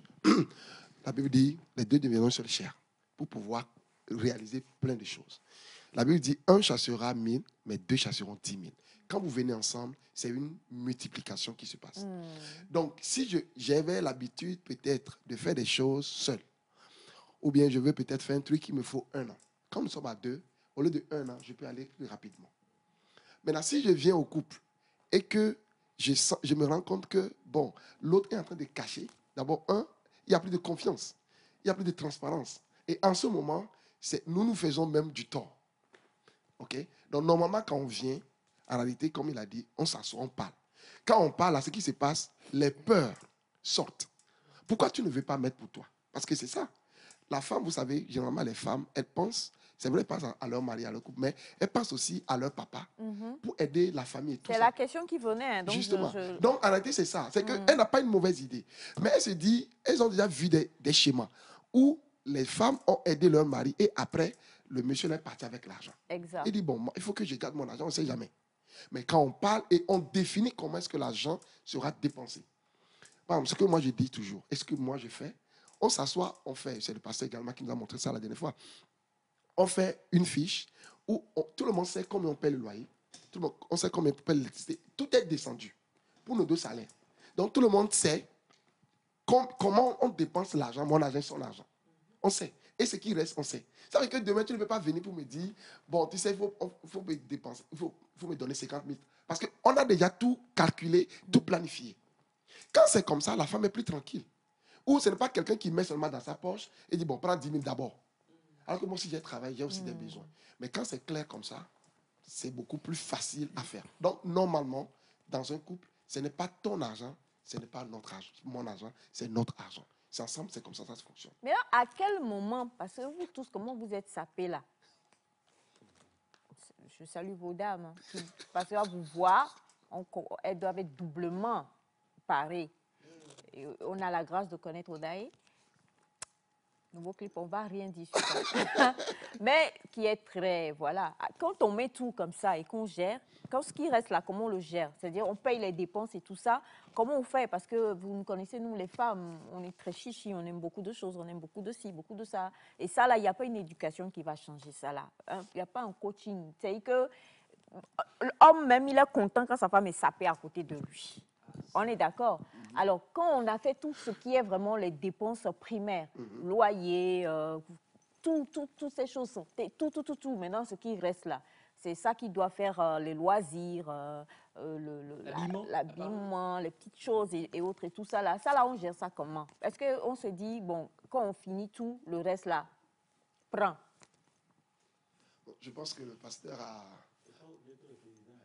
la Bible dit, les deux deviendront seule chair pour pouvoir réaliser plein de choses. La Bible dit, un chassera 1000, mais deux chasseront 10 000. Quand vous venez ensemble, c'est une multiplication qui se passe. Donc, si j'avais l'habitude peut-être de faire des choses seul, ou bien je veux peut-être faire un truc qui me faut 1 an. Quand nous sommes à 2, au lieu de 1 an, je peux aller plus rapidement. Maintenant, si je viens au couple et que je me rends compte que, bon, l'autre est en train de cacher, d'abord, il n'y a plus de confiance, il n'y a plus de transparence. Et en ce moment, nous faisons même du tort. OK? Donc, normalement, quand on vient, en réalité, comme il a dit, on s'assoit, on parle. Quand on parle, à ce qui se passe, les peurs sortent. Pourquoi tu ne veux pas mettre pour toi? Parce que c'est ça. La femme, vous savez, généralement, les femmes, elles pensent, c'est vrai, elles pensent à leur mari, à leur couple, mais elles pensent aussi à leur papa pour aider la famille et tout ça. C'est la question qui venait. Hein, donc justement. Donc, en réalité, c'est ça. C'est qu'elle n'a pas une mauvaise idée. Mais elle se dit, elles ont déjà vu des schémas où les femmes ont aidé leur mari et après, le monsieur est parti avec l'argent. Exact. Il dit, bon, il faut que je garde mon argent, on ne sait jamais. Mais quand on parle et on définit comment est-ce que l'argent sera dépensé. Par exemple, ce que moi je dis toujours, est-ce que moi je fais? On s'assoit, on fait, c'est le pasteur également qui nous a montré ça la dernière fois. On fait une fiche où tout le monde sait combien on paie le loyer, on sait combien on paie l'électricité. Tout est descendu pour nos 2 salaires. Donc tout le monde sait comment on dépense l'argent, mon argent, son argent. On sait. Et ce qui reste, on sait. Ça veut dire que demain, tu ne peux pas venir pour me dire, bon, tu sais, il faut me dépenser, il faut me donner 50 000. Parce qu'on a déjà tout calculé, tout planifié. Quand c'est comme ça, la femme est plus tranquille. Ou ce n'est pas quelqu'un qui met seulement dans sa poche et dit, bon, prends 10 000 d'abord. Alors que moi aussi, j'ai travaillé, j'ai aussi des besoins. Mais quand c'est clair comme ça, c'est beaucoup plus facile à faire. Donc, normalement, dans un couple, ce n'est pas ton argent, ce n'est pas notre argent, mon argent, c'est notre argent. C'est ensemble, c'est comme ça fonctionne. Mais là, à quel moment, parce que vous tous, comment vous êtes sapés là? Je salue vos dames. Hein, parce que là, vous voir, elles doivent être doublement parées. Et on a la grâce de connaître Odaï. Nouveau clip, on ne va rien dire sur ça. Mais qui est très, voilà. Quand on met tout comme ça et qu'on gère, quand ce qui reste là, comment on le gère? C'est-à-dire, on paye les dépenses et tout ça. Comment on fait? Parce que vous nous connaissez, nous, les femmes, on est très chichi, on aime beaucoup de choses, on aime beaucoup de ci, beaucoup de ça. Et ça, là, il n'y a pas une éducation qui va changer ça, là. Il n'y a pas un coaching. C'est que l'homme, même, il est content quand sa femme est sapée à côté de lui. On est d'accord. Alors, quand on a fait tout ce qui est vraiment les dépenses primaires, loyer, toutes ces choses, tout, maintenant, ce qui reste là, c'est ça qui doit faire les loisirs, l'habillement, les petites choses et autres, et tout ça là. Ça là, on gère ça comment? Est-ce qu'on se dit, bon, quand on finit tout, le reste là, prend? Je pense que le pasteur a...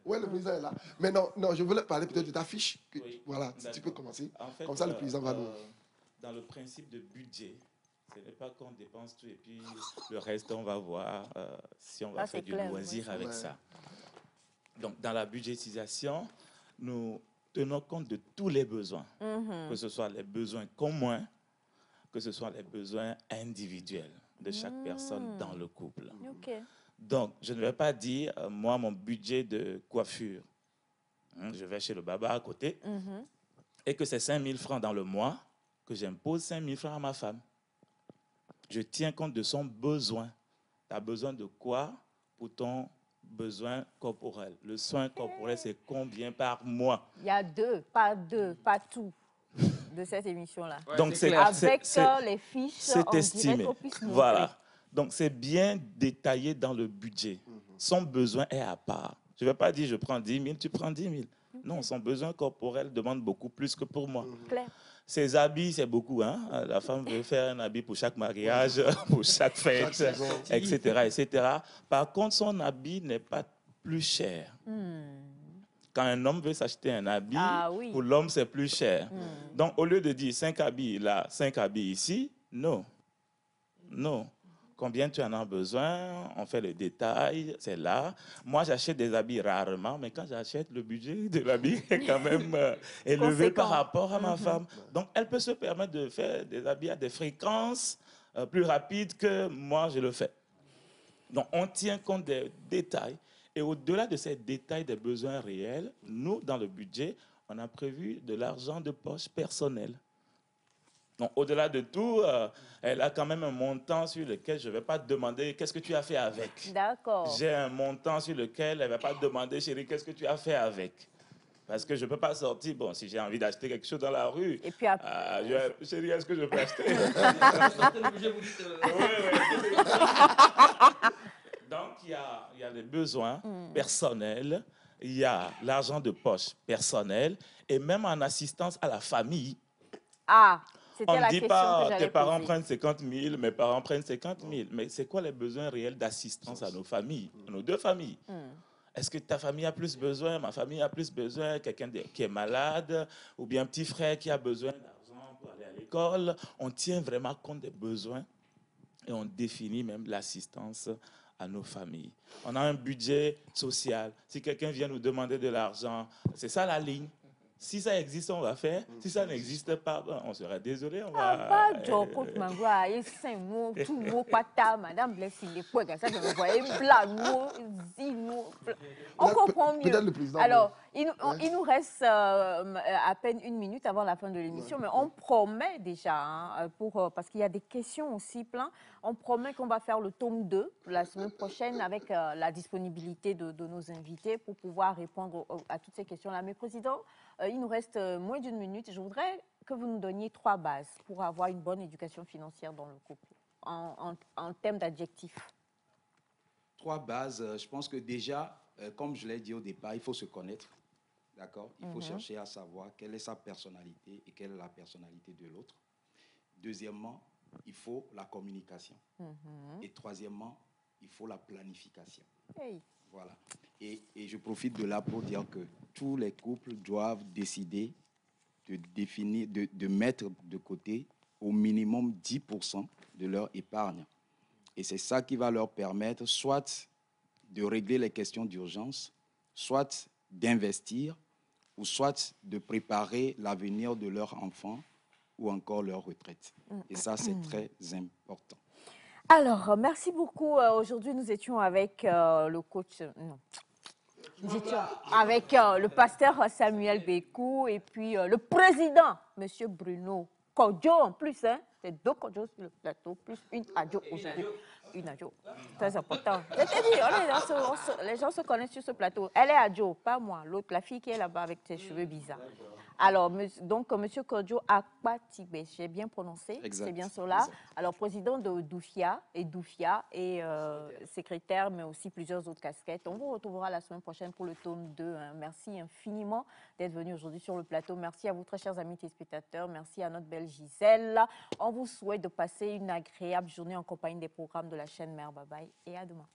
Oui, le président est là. Mais non, je voulais parler peut-être de ta fiche. Oui, voilà, si tu peux commencer. En fait, comme ça, le président va nous... Dans le principe de budget, ce n'est pas qu'on dépense tout et puis le reste, on va voir si on va faire du loisir avec ça. Donc, dans la budgétisation, nous tenons compte de tous les besoins, que ce soit les besoins communs, que ce soit les besoins individuels de chaque personne dans le couple. Okay. Donc, je ne vais pas dire, moi, mon budget de coiffure, je vais chez le baba à côté, et que c'est 5 000 francs dans le mois, que j'impose 5 000 francs à ma femme. Je tiens compte de son besoin. Tu as besoin de quoi pour ton besoin corporel? Le soin corporel, c'est combien par mois? Il y a pas tout de cette émission-là. Ouais, donc, avec les fiches, c'est estimé. Qu'on puisse montrer. Voilà. Donc, c'est bien détaillé dans le budget. Son besoin est à part. Je ne vais pas dire, je prends 10 000, tu prends 10 000. Okay. Non, son besoin corporel demande beaucoup plus que pour moi. Claire. Ses habits, c'est beaucoup. Hein? La femme veut faire un habit pour chaque mariage, pour chaque fête, etc., etc. Par contre, son habit n'est pas plus cher. Quand un homme veut s'acheter un habit, oui. pour l'homme, c'est plus cher. Donc, au lieu de dire 5 habits là, 5 habits ici, non. Non. Combien tu en as besoin? On fait le détail, c'est là. Moi, j'achète des habits rarement, mais quand j'achète, le budget de l'habit est quand même élevé par rapport à ma femme. Donc, elle peut se permettre de faire des habits à des fréquences plus rapides que moi, je le fais. Donc, on tient compte des détails. Et au-delà de ces détails des besoins réels, nous, dans le budget, on a prévu de l'argent de poche personnel. Donc, au-delà de tout, elle a quand même un montant sur lequel je ne vais pas te demander qu'est-ce que tu as fait avec. D'accord. J'ai un montant sur lequel elle ne va pas te demander, chérie, qu'est-ce que tu as fait avec. Parce que je ne peux pas sortir, bon, si j'ai envie d'acheter quelque chose dans la rue, et puis après... chérie, est-ce que je peux acheter? Donc, il y a les besoins personnels, il y a l'argent de poche personnel, et même en assistance à la famille. Ah, on c'était la ne dit question pas que j'allais tes parents poser. prennent 50 000, mes parents prennent 50 000. Mais c'est quoi les besoins réels d'assistance à nos familles, nos deux familles? Est-ce que ta famille a plus besoin, ma famille a plus besoin, quelqu'un qui est malade, ou bien un petit frère qui a besoin d'argent pour aller à l'école? On tient vraiment compte des besoins et on définit même l'assistance à nos familles. On a un budget social. Si quelqu'un vient nous demander de l'argent, c'est ça la ligne. Si ça existe, on va faire. Si ça n'existe pas, on sera désolé. On va... Madame Blessing, les poids, ça, je me voyais blanc, on comprend mieux. Alors, il nous reste à peine 1 minute avant la fin de l'émission, mais on promet déjà, hein, parce qu'il y a des questions aussi plein, on promet qu'on va faire le tome 2 la semaine prochaine avec la disponibilité de nos invités pour pouvoir répondre à toutes ces questions-là. Mais Président, il nous reste moins d'1 minute. Je voudrais que vous nous donniez 3 bases pour avoir une bonne éducation financière dans le couple, en termes d'adjectifs. 3 bases. Je pense que déjà, comme je l'ai dit au départ, il faut se connaître. D'accord? Il faut chercher à savoir quelle est sa personnalité et quelle est la personnalité de l'autre. Deuxièmement, il faut la communication. Et troisièmement, il faut la planification. Hey. Voilà. Et je profite de là pour dire que tous les couples doivent décider de mettre de côté au minimum 10% de leur épargne. Et c'est ça qui va leur permettre soit de régler les questions d'urgence, soit d'investir, ou soit de préparer l'avenir de leur enfant ou encore leur retraite. Et ça, c'est très important. Alors, merci beaucoup. Aujourd'hui, nous étions avec le coach... Non. Nous étions avec le pasteur Samuel Bécou et puis le président, M. Bruno Kodjo en plus. Hein. C'est 2 Kodjo sur le plateau, plus une Adjo aujourd'hui. Une Adjo, très important. Je t'ai dit, les gens se connaissent sur ce plateau. Elle est Adjo, pas moi. L'autre, la fille qui est là-bas avec ses cheveux bizarres. Alors, donc, M. Kodjo Akpatibé, j'ai bien prononcé, c'est bien cela. Alors, président de Doufia et secrétaire, mais aussi plusieurs autres casquettes. On vous retrouvera la semaine prochaine pour le tome 2. Hein. Merci infiniment d'être venu aujourd'hui sur le plateau. Merci à vous, très chers amis téléspectateurs. Merci à notre belle Gisèle. On vous souhaite de passer une agréable journée en compagnie des programmes de la chaîne Mère. Bye bye et à demain.